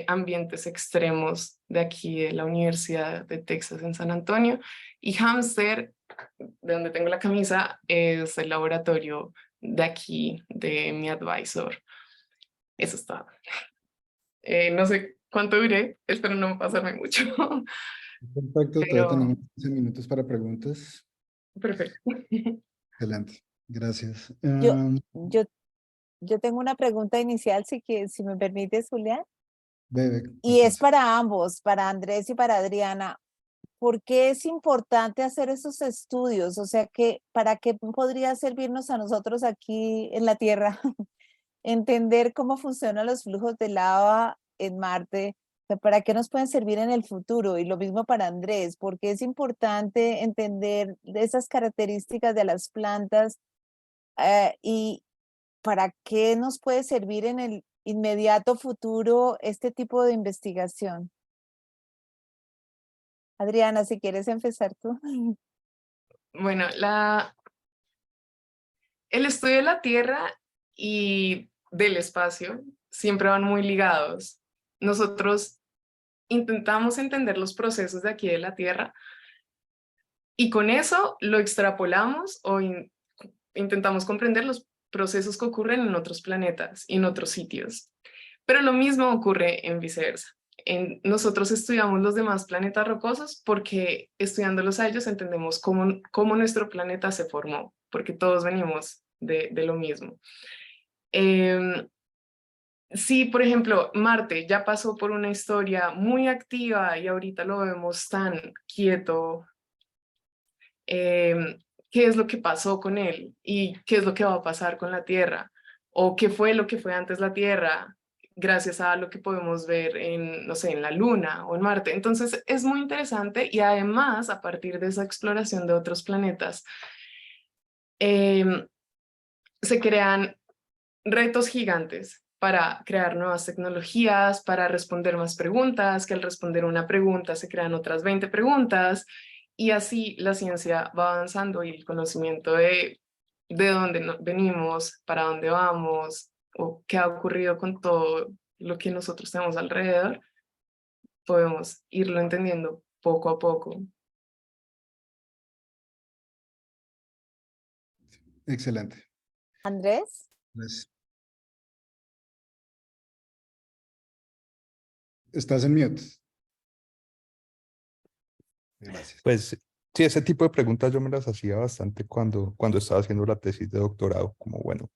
Ambientes Extremos de aquí de la Universidad de Texas en San Antonio, y Hamster, de donde tengo la camisa, es el laboratorio de aquí de mi advisor. Eso está. No sé cuánto duré, espero no pasarme mucho. Perfecto, todavía Pero tenemos 15 minutos para preguntas. perfecto. Excelente, gracias. Yo, yo, yo tengo una pregunta inicial, si me permites, Julián. Bebe, Y es Constanza. para ambos, para Andrés y para Adriana. ¿Por qué es importante hacer esos estudios? O sea, ¿para qué podría servirnos a nosotros aquí en la Tierra entender cómo funcionan los flujos de lava en Marte? O sea, ¿para qué nos pueden servir en el futuro? Y lo mismo para Andrés, porque es importante entender esas características de las plantas, y para qué nos puede servir en el inmediato futuro este tipo de investigación. Adriana, si quieres empezar tú. Bueno, el estudio de la Tierra y del espacio siempre van muy ligados. Nosotros intentamos entender los procesos de aquí de la Tierra y con eso lo extrapolamos o intentamos comprender los procesos que ocurren en otros planetas y en otros sitios. Pero lo mismo ocurre en viceversa. Nosotros estudiamos los demás planetas rocosos porque estudiándolos a ellos entendemos cómo nuestro planeta se formó, porque todos venimos de lo mismo. Si, por ejemplo, Marte ya pasó por una historia muy activa y ahorita lo vemos tan quieto, ¿qué es lo que pasó con él? ¿Y qué es lo que va a pasar con la Tierra? ¿O qué fue lo que fue antes la Tierra? Gracias a lo que podemos ver en, no sé, en la Luna o en Marte. Entonces es muy interesante, y además a partir de esa exploración de otros planetas, se crean retos gigantes para crear nuevas tecnologías, para responder más preguntas, que al responder una pregunta se crean otras 20 preguntas, y así la ciencia va avanzando y el conocimiento de dónde venimos, para dónde vamos, o qué ha ocurrido con todo lo que nosotros tenemos alrededor, podemos irlo entendiendo poco a poco. Excelente. Andrés. Gracias. Estás en mute. Gracias. Pues sí, ese tipo de preguntas yo me las hacía bastante cuando estaba haciendo la tesis de doctorado, como bueno,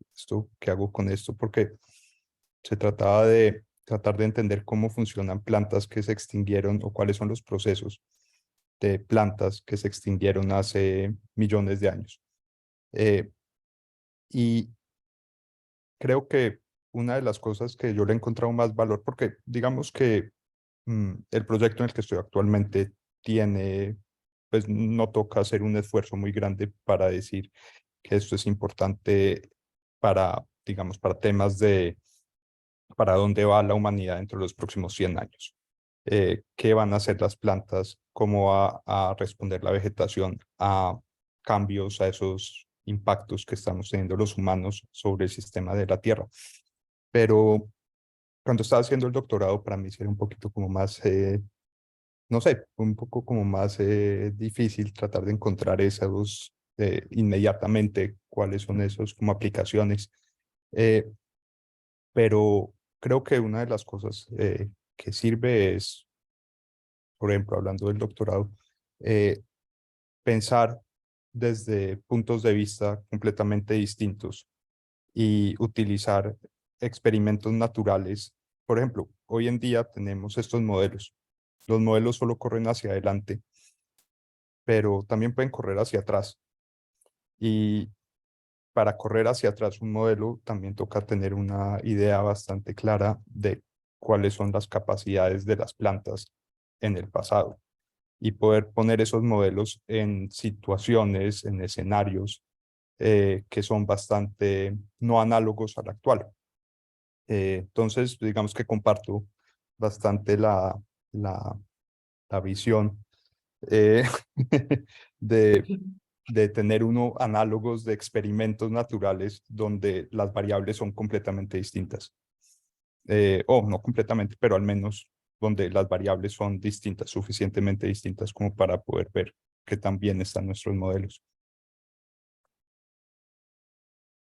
¿qué hago con esto? Porque se trataba de tratar de entender cómo funcionan plantas que se extinguieron o cuáles son los procesos de plantas que se extinguieron hace millones de años. Y creo que una de las cosas que yo le he encontrado más valor, porque digamos que el proyecto en el que estoy actualmente pues no toca hacer un esfuerzo muy grande para decir que esto es importante para, digamos, para temas de para dónde va la humanidad dentro de los próximos 100 años. ¿Qué van a hacer las plantas? ¿Cómo va a responder la vegetación a cambios, a esos impactos que estamos teniendo los humanos sobre el sistema de la Tierra? Pero cuando estaba haciendo el doctorado, para mí era un poquito como más, no sé, un poco como más difícil tratar de encontrar esos inmediatamente, cuáles son esos como aplicaciones. Pero creo que una de las cosas que sirve es, por ejemplo, hablando del doctorado, pensar desde puntos de vista completamente distintos y utilizar experimentos naturales. Por ejemplo, hoy en día tenemos estos modelos. Los modelos solo corren hacia adelante, pero también pueden correr hacia atrás. Y para correr hacia atrás un modelo, también toca tener una idea bastante clara de cuáles son las capacidades de las plantas en el pasado y poder poner esos modelos en situaciones, en escenarios que son bastante no análogos al actual. Entonces, digamos que comparto bastante la visión eh, de, de tener uno análogos de experimentos naturales donde las variables son completamente distintas. O no completamente, pero al menos donde las variables son distintas, suficientemente distintas como para poder ver que también están nuestros modelos.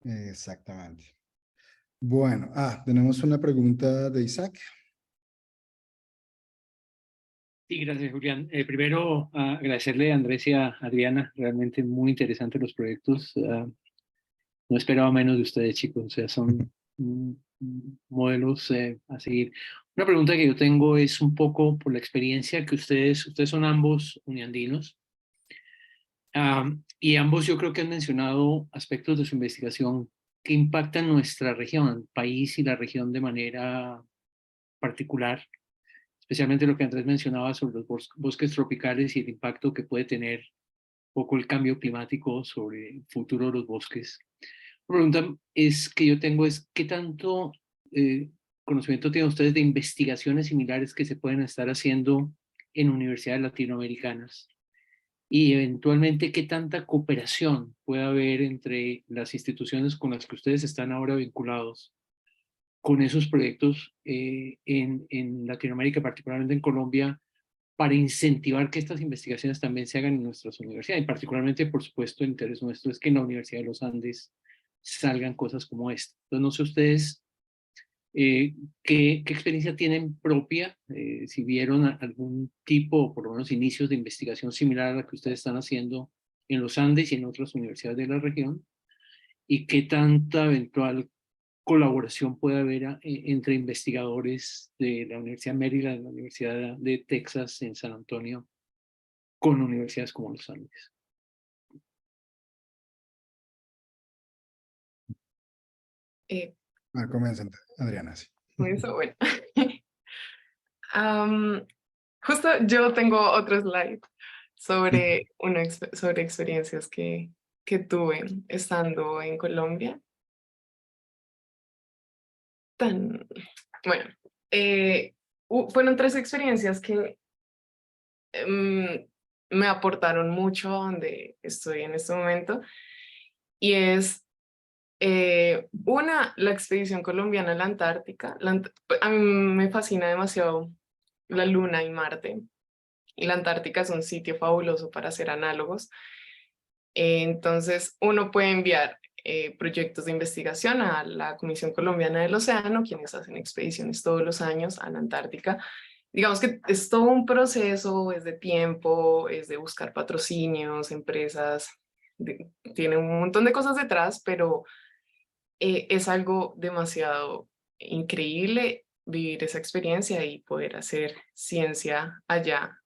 Exactamente. Bueno, tenemos una pregunta de Isaac. Sí, gracias, Julián. Primero, agradecerle a Andrés y a Adriana, realmente muy interesantes los proyectos. No esperaba menos de ustedes, chicos, o sea, son modelos a seguir. Una pregunta que yo tengo es un poco por la experiencia que ustedes son ambos uniandinos, y ambos yo creo que han mencionado aspectos de su investigación que impactan nuestra región, el país y la región de manera particular, especialmente lo que Andrés mencionaba sobre los bosques tropicales y el impacto que puede tener un poco el cambio climático sobre el futuro de los bosques. La pregunta que yo tengo es, ¿qué tanto conocimiento tienen ustedes de investigaciones similares que se pueden estar haciendo en universidades latinoamericanas? Y eventualmente, ¿qué tanta cooperación puede haber entre las instituciones con las que ustedes están ahora vinculados con esos proyectos en Latinoamérica, particularmente en Colombia, para incentivar que estas investigaciones también se hagan en nuestras universidades? Y particularmente, por supuesto, el interés nuestro es que en la Universidad de los Andes salgan cosas como esta. Entonces, no sé ustedes qué experiencia tienen propia, si vieron algún tipo, o por lo menos inicios de investigación similar a la que ustedes están haciendo en los Andes y en otras universidades de la región, y qué tanta eventual colaboración puede haber entre investigadores de la Universidad de Maryland, de la Universidad de Texas en San Antonio, con universidades como los Andes. Comienza, Adriana. Sí. Eso, bueno. Justo yo tengo otro slide sobre, sobre experiencias que tuve estando en Colombia. Bueno, fueron 3 experiencias que me aportaron mucho a donde estoy en este momento, y es una, la expedición colombiana a la Antártica. A mí me fascina demasiado la Luna y Marte, y la Antártica es un sitio fabuloso para hacer análogos. Entonces uno puede enviar proyectos de investigación a la Comisión Colombiana del Océano, quienes hacen expediciones todos los años a la Antártica. Digamos que es todo un proceso, es de tiempo, es de buscar patrocinios, empresas, tiene un montón de cosas detrás, pero es algo demasiado increíble vivir esa experiencia y poder hacer ciencia allá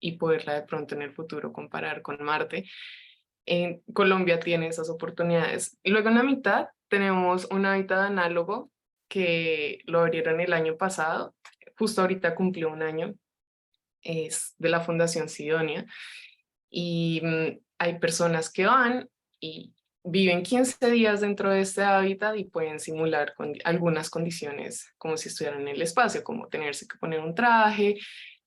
y poderla de pronto en el futuro comparar con Marte. En Colombia tiene esas oportunidades. Y luego en la mitad tenemos un hábitat análogo que lo abrieron el año pasado, justo ahorita cumplió un año, es de la Fundación Sidonia, y hay personas que van y viven 15 días dentro de este hábitat y pueden simular algunas condiciones como si estuvieran en el espacio, como tenerse que poner un traje,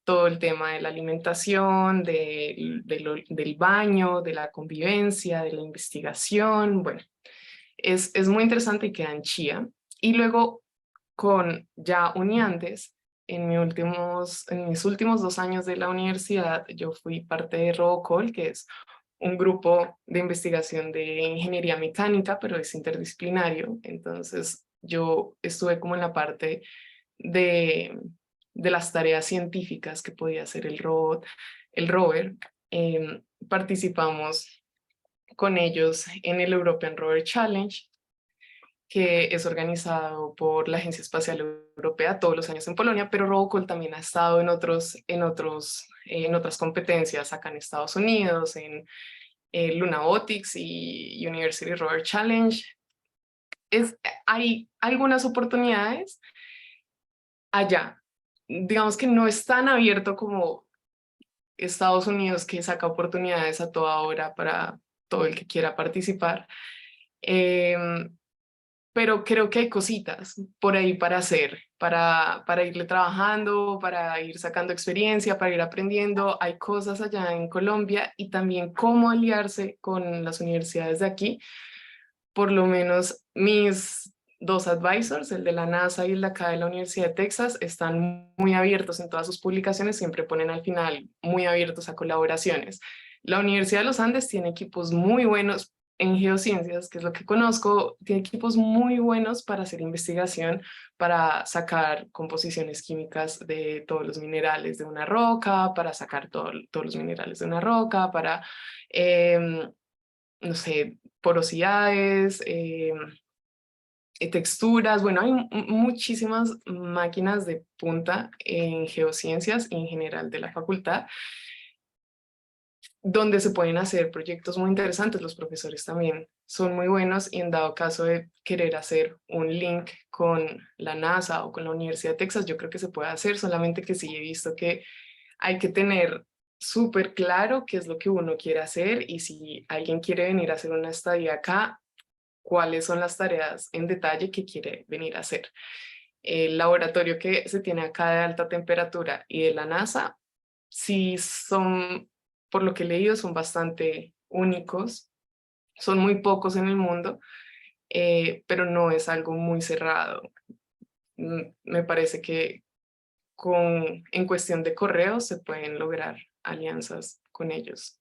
todo el tema de la alimentación, del baño, de la convivencia, de la investigación. Bueno, es muy interesante y queda en Chía. Y luego con ya Uniandes, en mis últimos 2 años de la universidad, yo fui parte de Robocall, que es un grupo de investigación de ingeniería mecánica, pero es interdisciplinario. Entonces yo estuve como en la parte de, de las tareas científicas que podía hacer el robot, el rover. Participamos con ellos en el European Rover Challenge, que es organizado por la Agencia Espacial Europea todos los años en Polonia, pero Robocall también ha estado en otras competencias acá en Estados Unidos, en Lunabotics y University Rover Challenge. Hay algunas oportunidades allá. Digamos que no es tan abierto como Estados Unidos, que saca oportunidades a toda hora para todo el que quiera participar. Pero creo que hay cositas por ahí para hacer, para irle trabajando, para ir sacando experiencia, para ir aprendiendo. Hay cosas allá en Colombia y también cómo aliarse con las universidades de aquí. Por lo menos mis 2 advisors, el de la NASA y el de acá de la Universidad de Texas, están muy abiertos en todas sus publicaciones, siempre ponen al final muy abiertos a colaboraciones. La Universidad de los Andes tiene equipos muy buenos en geociencias, que es lo que conozco, tiene equipos muy buenos para hacer investigación, para sacar composiciones químicas de todos los minerales de una roca, para sacar todos los minerales de una roca, para, no sé, porosidades, texturas. Bueno, hay muchísimas máquinas de punta en geociencias y en general de la facultad, donde se pueden hacer proyectos muy interesantes. Los profesores también son muy buenos y en dado caso de querer hacer un link con la NASA o con la Universidad de Texas, yo creo que se puede hacer, solamente que sí he visto que hay que tener súper claro qué es lo que uno quiere hacer y si alguien quiere venir a hacer una estadía acá, cuáles son las tareas en detalle que quiere venir a hacer. El laboratorio que se tiene acá de alta temperatura y de la NASA, sí son, por lo que he leído, son bastante únicos, son muy pocos en el mundo, pero no es algo muy cerrado. Me parece que en cuestión de correos se pueden lograr alianzas con ellos.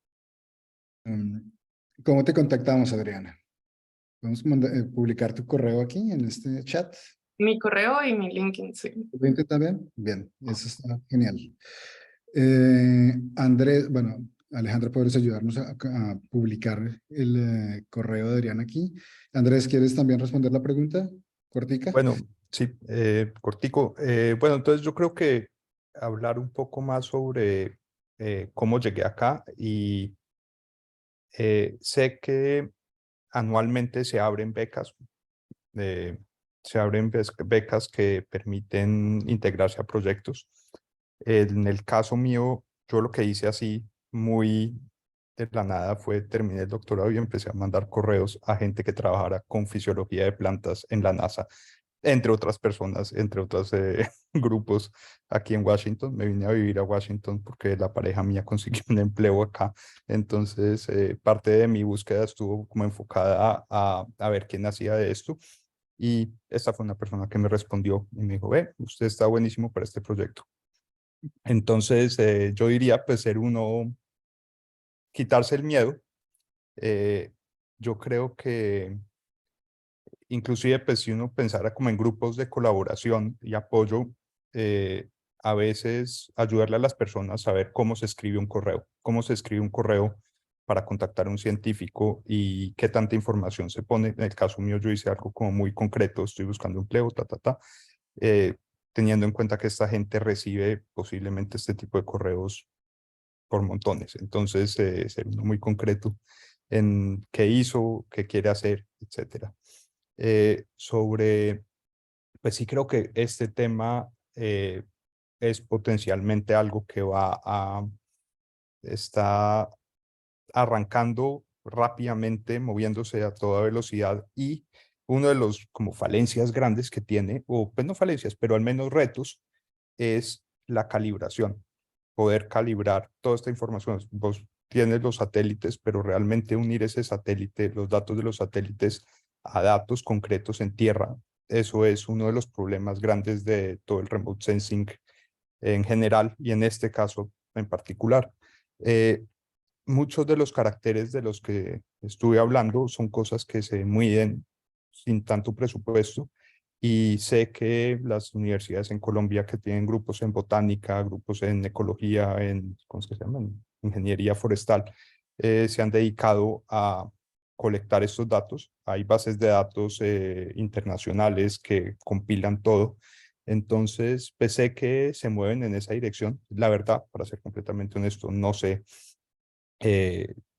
¿Cómo te contactamos, Adriana? ¿Podemos publicar tu correo aquí en este chat? Mi correo y mi LinkedIn, sí. ¿LinkedIn también? Bien, eso está genial. Andrés, bueno, Alejandra, ¿podrías ayudarnos a publicar el correo de Adriana aquí? Andrés, ¿quieres también responder la pregunta cortica? Bueno, sí, cortico. Bueno, entonces yo creo que hablar un poco más sobre cómo llegué acá y sé que anualmente se abren becas, becas que permiten integrarse a proyectos. En el caso mío, yo lo que hice así muy de la nada fue terminé el doctorado y empecé a mandar correos a gente que trabajara con fisiología de plantas en la NASA, entre otras personas, entre otros grupos aquí en Washington. Me vine a vivir a Washington porque la pareja mía consiguió un empleo acá. Entonces, parte de mi búsqueda estuvo como enfocada a ver quién hacía de esto. Y esta fue una persona que me respondió y me dijo, usted está buenísimo para este proyecto. Entonces, yo diría, pues, ser uno, quitarse el miedo. Yo creo que inclusive, pues, si uno pensara como en grupos de colaboración y apoyo, a veces ayudarle a las personas a ver cómo se escribe un correo para contactar a un científico y qué tanta información se pone. En el caso mío, yo hice algo como muy concreto, estoy buscando empleo, teniendo en cuenta que esta gente recibe posiblemente este tipo de correos por montones. Entonces, ser uno muy concreto en qué hizo, qué quiere hacer, etcétera. Pues sí creo que este tema es potencialmente algo que está arrancando rápidamente, moviéndose a toda velocidad, y uno de los como falencias grandes que tiene, o pues no falencias, pero al menos retos, es la calibración, poder calibrar toda esta información. Vos tienes los satélites, pero realmente unir ese satélite, los datos de los satélites a datos concretos en tierra, eso es uno de los problemas grandes de todo el remote sensing en general y en este caso en particular. Muchos de los caracteres de los que estuve hablando son cosas que se miden sin tanto presupuesto, y sé que las universidades en Colombia que tienen grupos en botánica, grupos en ecología, en, ¿cómo se llaman? Ingeniería forestal, se han dedicado a colectar estos datos. Hay bases de datos internacionales que compilan todo. Entonces, pues sé que se mueven en esa dirección. La verdad, para ser completamente honesto, no sé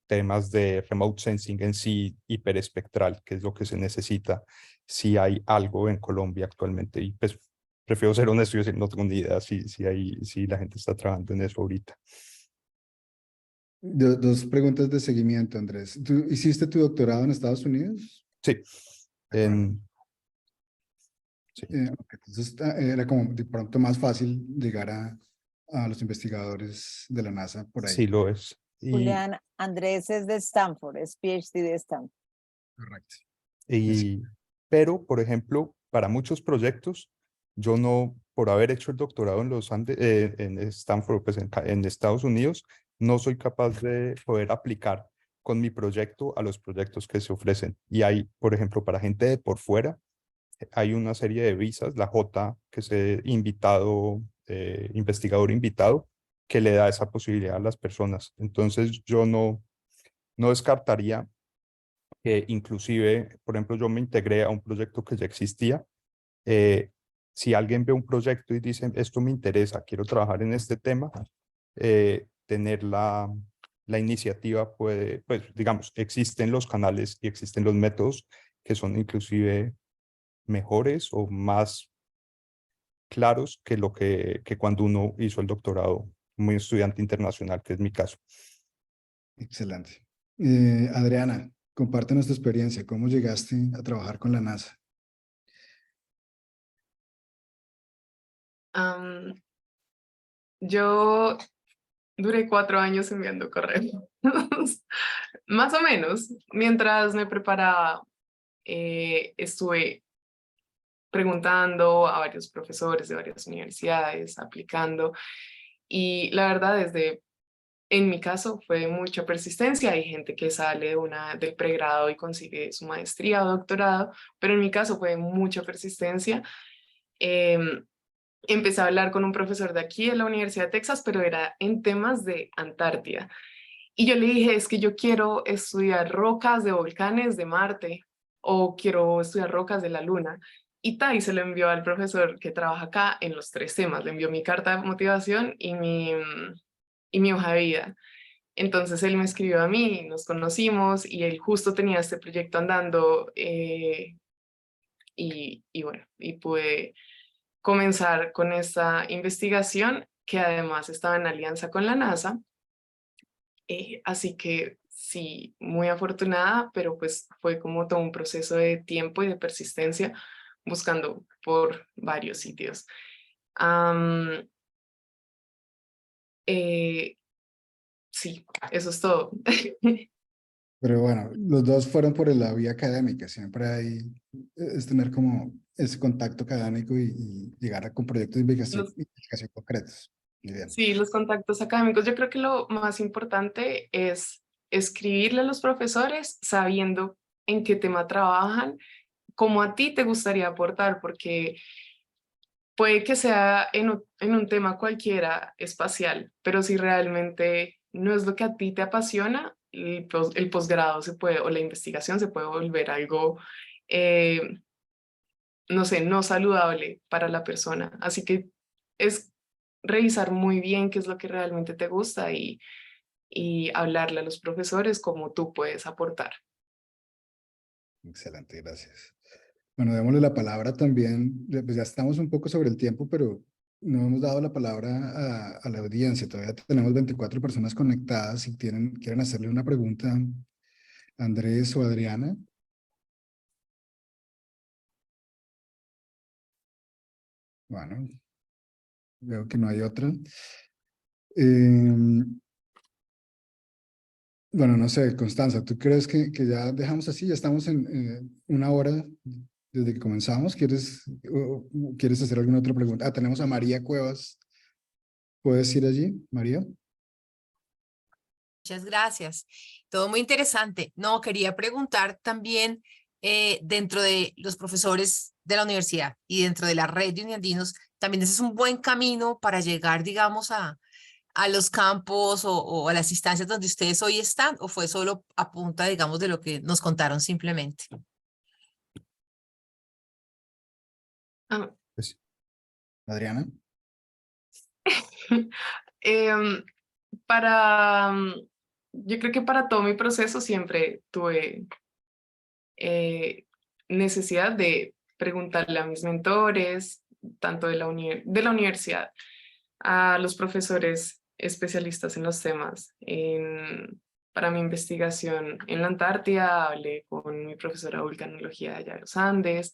temas de remote sensing en sí, hiperespectral, que es lo que se necesita, si hay algo en Colombia actualmente. Y pues prefiero ser honesto y decir, no tengo ni idea si la gente está trabajando en eso ahorita. Dos preguntas de seguimiento, Andrés. ¿Tú hiciste tu doctorado en Estados Unidos? Sí, Bueno, sí, ok, entonces era como de pronto más fácil llegar a los investigadores de la NASA por ahí. sí lo es. Julián, Andrés es de Stanford, es PhD de Stanford. Correcto. Pero, por ejemplo, para muchos proyectos, yo no, por haber hecho el doctorado en los Andes, en Stanford, pues en Estados Unidos, no soy capaz de poder aplicar con mi proyecto a los proyectos que se ofrecen. Y hay, por ejemplo, para gente de por fuera, hay una serie de visas, la J, que es invitado, investigador invitado, que le da esa posibilidad a las personas. Entonces, yo no descartaría que inclusive, por ejemplo, yo me integré a un proyecto que ya existía. Si alguien ve un proyecto y dice, esto me interesa, quiero trabajar en este tema, tener la iniciativa puede, pues digamos, existen los canales y existen los métodos que son inclusive mejores o más claros que lo que cuando uno hizo el doctorado como estudiante internacional, que es mi caso. Excelente. Adriana, compártenos tu experiencia. ¿Cómo llegaste a trabajar con la NASA? Yo duré 4 años enviando correos, más o menos. Mientras me preparaba, estuve preguntando a varios profesores de varias universidades, aplicando, y la verdad, en mi caso, fue mucha persistencia. Hay gente que sale del pregrado y consigue su maestría o doctorado, pero en mi caso fue mucha persistencia. Empecé a hablar con un profesor de aquí, de la Universidad de Texas, pero era en temas de Antártida. Y yo le dije, es que yo quiero estudiar rocas de volcanes de Marte, o quiero estudiar rocas de la Luna. Y se lo envió al profesor que trabaja acá en los 3 temas. Le envió mi carta de motivación y mi hoja de vida. Entonces él me escribió a mí, nos conocimos, y él justo tenía este proyecto andando, y bueno, y pude comenzar con esta investigación, que además estaba en alianza con la NASA. Así que sí, muy afortunada, pero pues fue como todo un proceso de tiempo y de persistencia, buscando por varios sitios. Sí, eso es todo. Pero bueno, los dos fueron por la vía académica. Siempre hay, es tener como ese contacto académico y llegar con proyectos de investigación concretos. Muy bien. Sí, los contactos académicos. Yo creo que lo más importante es escribirle a los profesores sabiendo en qué tema trabajan, cómo a ti te gustaría aportar, porque puede que sea en un tema cualquiera espacial, pero si realmente no es lo que a ti te apasiona, el posgrado se puede, o la investigación se puede volver algo, no sé, no saludable para la persona. Así que es revisar muy bien qué es lo que realmente te gusta, y hablarle a los profesores cómo tú puedes aportar. Excelente, gracias. Bueno, démosle la palabra también. Pues ya estamos un poco sobre el tiempo, pero no hemos dado la palabra a la audiencia. Todavía tenemos 24 personas conectadas y quieren hacerle una pregunta Andrés o Adriana. Bueno, veo que no hay otra. Bueno, no sé, Constanza, ¿tú crees que ya dejamos así? Ya estamos en una hora desde que comenzamos. ¿Quieres hacer alguna otra pregunta? Ah, tenemos a María Cuevas. ¿Puedes ir allí, María? Muchas gracias. Todo muy interesante. No, quería preguntar también dentro de los profesores de la universidad y dentro de la red de uniandinos, también ese es un buen camino para llegar, digamos, a los campos o a las instancias donde ustedes hoy están, o fue solo a punta, digamos, de lo que nos contaron simplemente. Ah, Pues, Adriana. em, yo creo que para todo mi proceso siempre tuve necesidad de preguntarle a mis mentores, tanto de de la universidad, a los profesores especialistas en los temas. Para mi investigación en la Antártida, hablé con mi profesora de vulcanología de allá de los Andes,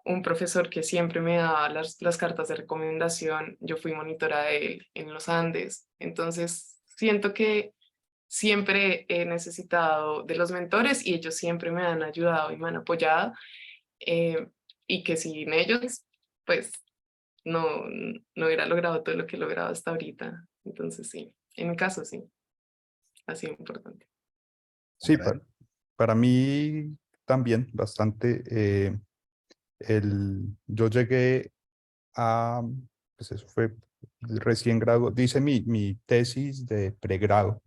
un profesor que siempre me daba las cartas de recomendación, yo fui monitora de él en los Andes. Entonces, siento que siempre he necesitado de los mentores y ellos siempre me han ayudado y me han apoyado, y que sin ellos, pues no hubiera logrado todo lo que he logrado hasta ahorita. Entonces sí, en mi caso sí, ha sido importante. sí, para mí también bastante. Yo llegué a, pues eso fue recién graduado, hice mi tesis de pregrado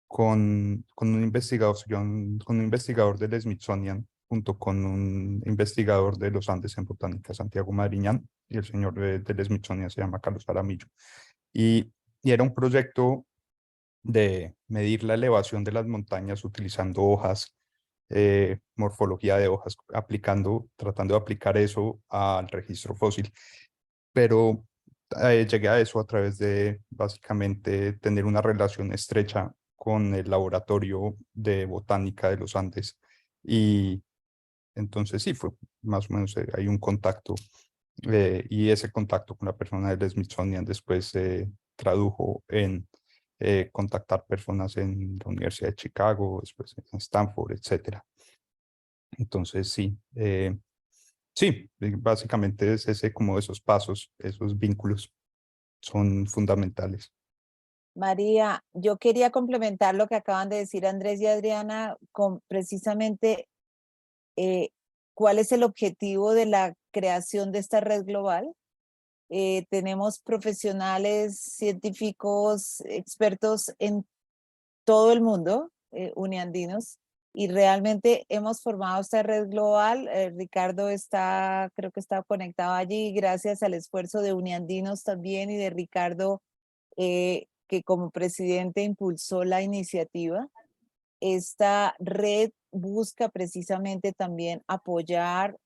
con un investigador del Smithsonian, junto con un investigador de los Andes en botánica, Santiago Madriñán, y el señor del Smithsonian se llama Carlos Jaramillo. Y era un proyecto de medir la elevación de las montañas utilizando hojas, morfología de hojas, tratando de aplicar eso al registro fósil. Pero llegué a eso a través de básicamente tener una relación estrecha con el laboratorio de botánica de los Andes. Y entonces sí, fue más o menos, hay un contacto, y ese contacto con la persona del Smithsonian después se tradujo en contactar personas en la Universidad de Chicago, después en Stanford, etc. Entonces sí, sí, básicamente es ese, como esos pasos, esos vínculos son fundamentales. María, yo quería complementar lo que acaban de decir Andrés y Adriana con precisamente cuál es el objetivo de la creación de esta red global. Tenemos profesionales, científicos, expertos en todo el mundo, uniandinos, y realmente hemos formado esta red global. Ricardo creo que está conectado allí, gracias al esfuerzo de uniandinos también y de Ricardo, que como presidente impulsó la iniciativa. Esta red busca precisamente también apoyar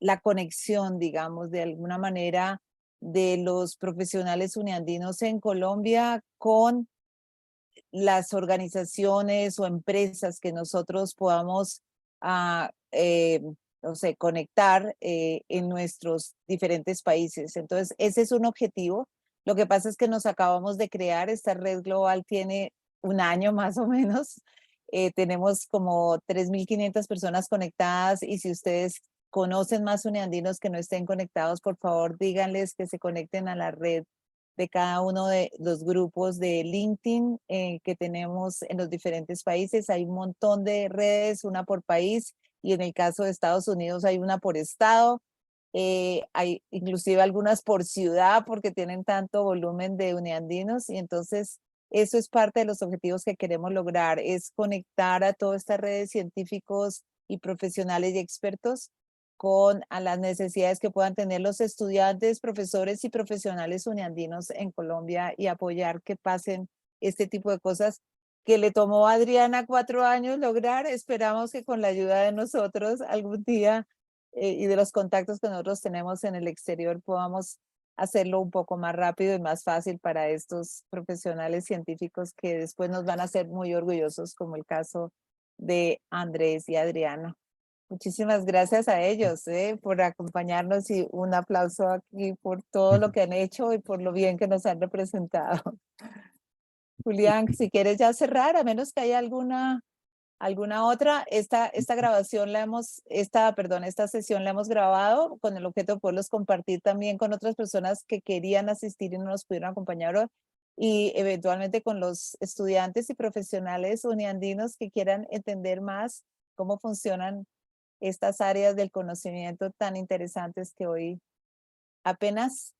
la conexión, digamos, de alguna manera de los profesionales uniandinos en Colombia con las organizaciones o empresas que nosotros podamos, no sé, conectar en nuestros diferentes países. Entonces, ese es un objetivo. Lo que pasa es que nos acabamos de crear, esta red global tiene un año más o menos. Tenemos como 3.500 personas conectadas, y si ustedes conocen más uniandinos que no estén conectados, por favor díganles que se conecten a la red de cada uno de los grupos de LinkedIn que tenemos en los diferentes países. Hay un montón de redes, una por país, y en el caso de Estados Unidos hay una por estado. Hay inclusive algunas por ciudad porque tienen tanto volumen de uniandinos, y entonces eso es parte de los objetivos que queremos lograr, es conectar a toda esta red de científicos y profesionales y expertos con a las necesidades que puedan tener los estudiantes, profesores y profesionales uniandinos en Colombia, y apoyar que pasen este tipo de cosas que le tomó a Adriana 4 años lograr. Esperamos que con la ayuda de nosotros algún día y de los contactos que nosotros tenemos en el exterior podamos hacerlo un poco más rápido y más fácil para estos profesionales científicos que después nos van a hacer muy orgullosos, como el caso de Andrés y Adriana. Muchísimas gracias a ellos por acompañarnos y un aplauso aquí por todo lo que han hecho y por lo bien que nos han representado. Julián, si quieres ya cerrar, a menos que haya alguna otra, esta grabación esta sesión la hemos grabado con el objeto de poderlos compartir también con otras personas que querían asistir y no nos pudieron acompañar hoy, y eventualmente con los estudiantes y profesionales uniandinos que quieran entender más cómo funcionan estas áreas del conocimiento tan interesantes que hoy apenas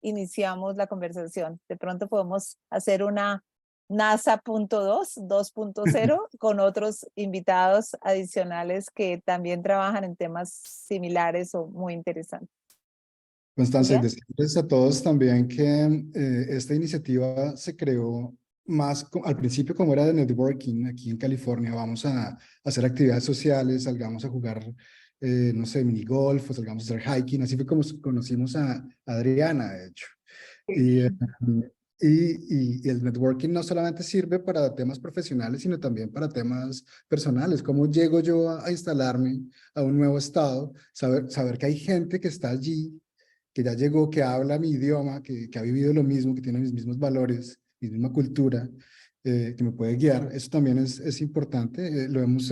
iniciamos la conversación. De pronto podemos hacer una NASA 2.0 con otros invitados adicionales que también trabajan en temas similares o muy interesantes. Constanza, y Julián. decirles a todos también que esta iniciativa se creó más al principio como era de networking aquí en California. Vamos a hacer actividades sociales, salgamos a jugar, no sé, minigolf, o salgamos a hacer hiking. Así fue como conocimos a Adriana, de hecho. Y el networking no solamente sirve para temas profesionales, sino también para temas personales. ¿Cómo llego yo a instalarme a un nuevo estado? Saber que hay gente que está allí, que ya llegó, que habla mi idioma, que ha vivido lo mismo, que tiene mis mismos valores, mi misma cultura, que me puede guiar. Eso también es importante. Lo hemos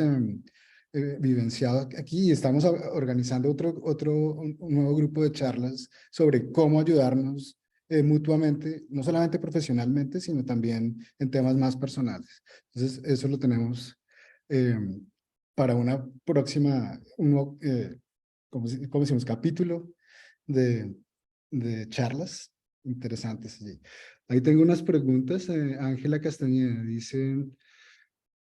vivenciado aquí y estamos organizando un nuevo grupo de charlas sobre cómo ayudarnos mutuamente, no solamente profesionalmente, sino también en temas más personales. Entonces, eso lo tenemos para una próxima, ¿cómo decimos? Capítulo de charlas interesantes. Sí. Ahí tengo unas preguntas. Ángela Castañeda dice,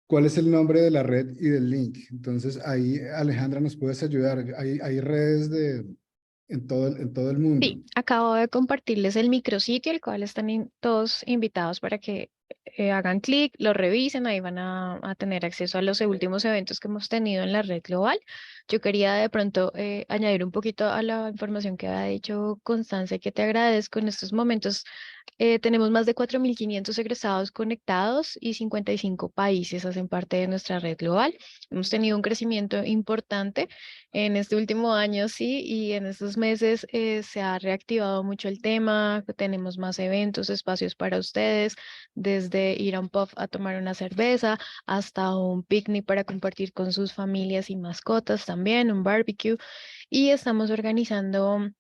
¿cuál es el nombre de la red y del link? Entonces, ahí, Alejandra, ¿nos puedes ayudar? Hay redes en todo el mundo. Sí, acabo de compartirles el micrositio, el cual están todos invitados para que hagan clic, lo revisen, ahí van a tener acceso a los últimos eventos que hemos tenido en la red global. Yo quería de pronto añadir un poquito a la información que ha dicho Constanza, que te agradezco en estos momentos. Tenemos más de 4.500 egresados conectados y 55 países hacen parte de nuestra red global. Hemos tenido un crecimiento importante en este último año, sí, y en estos meses se ha reactivado mucho el tema. Tenemos más eventos, espacios para ustedes, desde ir a un pub a tomar una cerveza hasta un picnic para compartir con sus familias y mascotas también, un barbecue. Y estamos organizando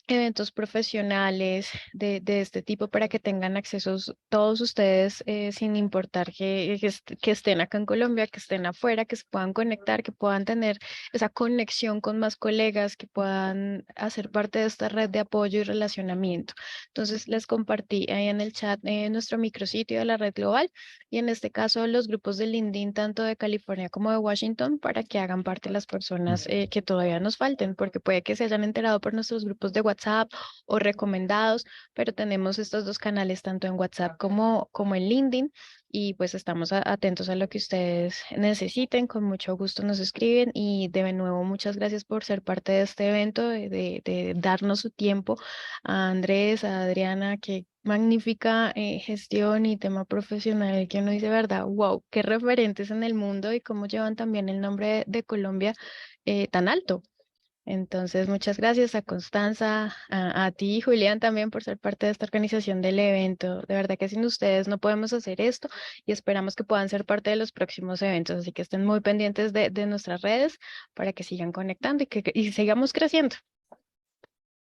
eventos profesionales de este tipo para que tengan acceso todos ustedes sin importar que estén acá en Colombia, que estén afuera, que se puedan conectar, que puedan tener esa conexión con más colegas, que puedan hacer parte de esta red de apoyo y relacionamiento. Entonces les compartí ahí en el chat nuestro micrositio de la red global y en este caso los grupos de LinkedIn tanto de California como de Washington para que hagan parte las personas que todavía nos falten, porque puede que se hayan enterado por nuestros grupos de WhatsApp o recomendados, pero tenemos estos dos canales tanto en WhatsApp como en LinkedIn y pues estamos atentos a lo que ustedes necesiten, con mucho gusto nos escriben y de nuevo muchas gracias por ser parte de este evento, de darnos su tiempo a Andrés, a Adriana, que magnífica gestión y tema profesional que uno dice, verdad, wow, qué referentes en el mundo y cómo llevan también el nombre de Colombia tan alto. Entonces, muchas gracias a Constanza, a ti, Julián, también por ser parte de esta organización del evento. De verdad que sin ustedes no podemos hacer esto y esperamos que puedan ser parte de los próximos eventos. Así que estén muy pendientes de nuestras redes para que sigan conectando y sigamos creciendo.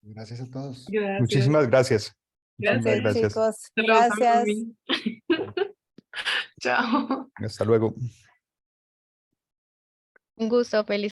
Gracias a todos. Gracias. Muchísimas gracias. Muchísimas Gracias. gracias. Chicos, Saludos a gracias. mí. Chao. Hasta luego. Un gusto, feliz.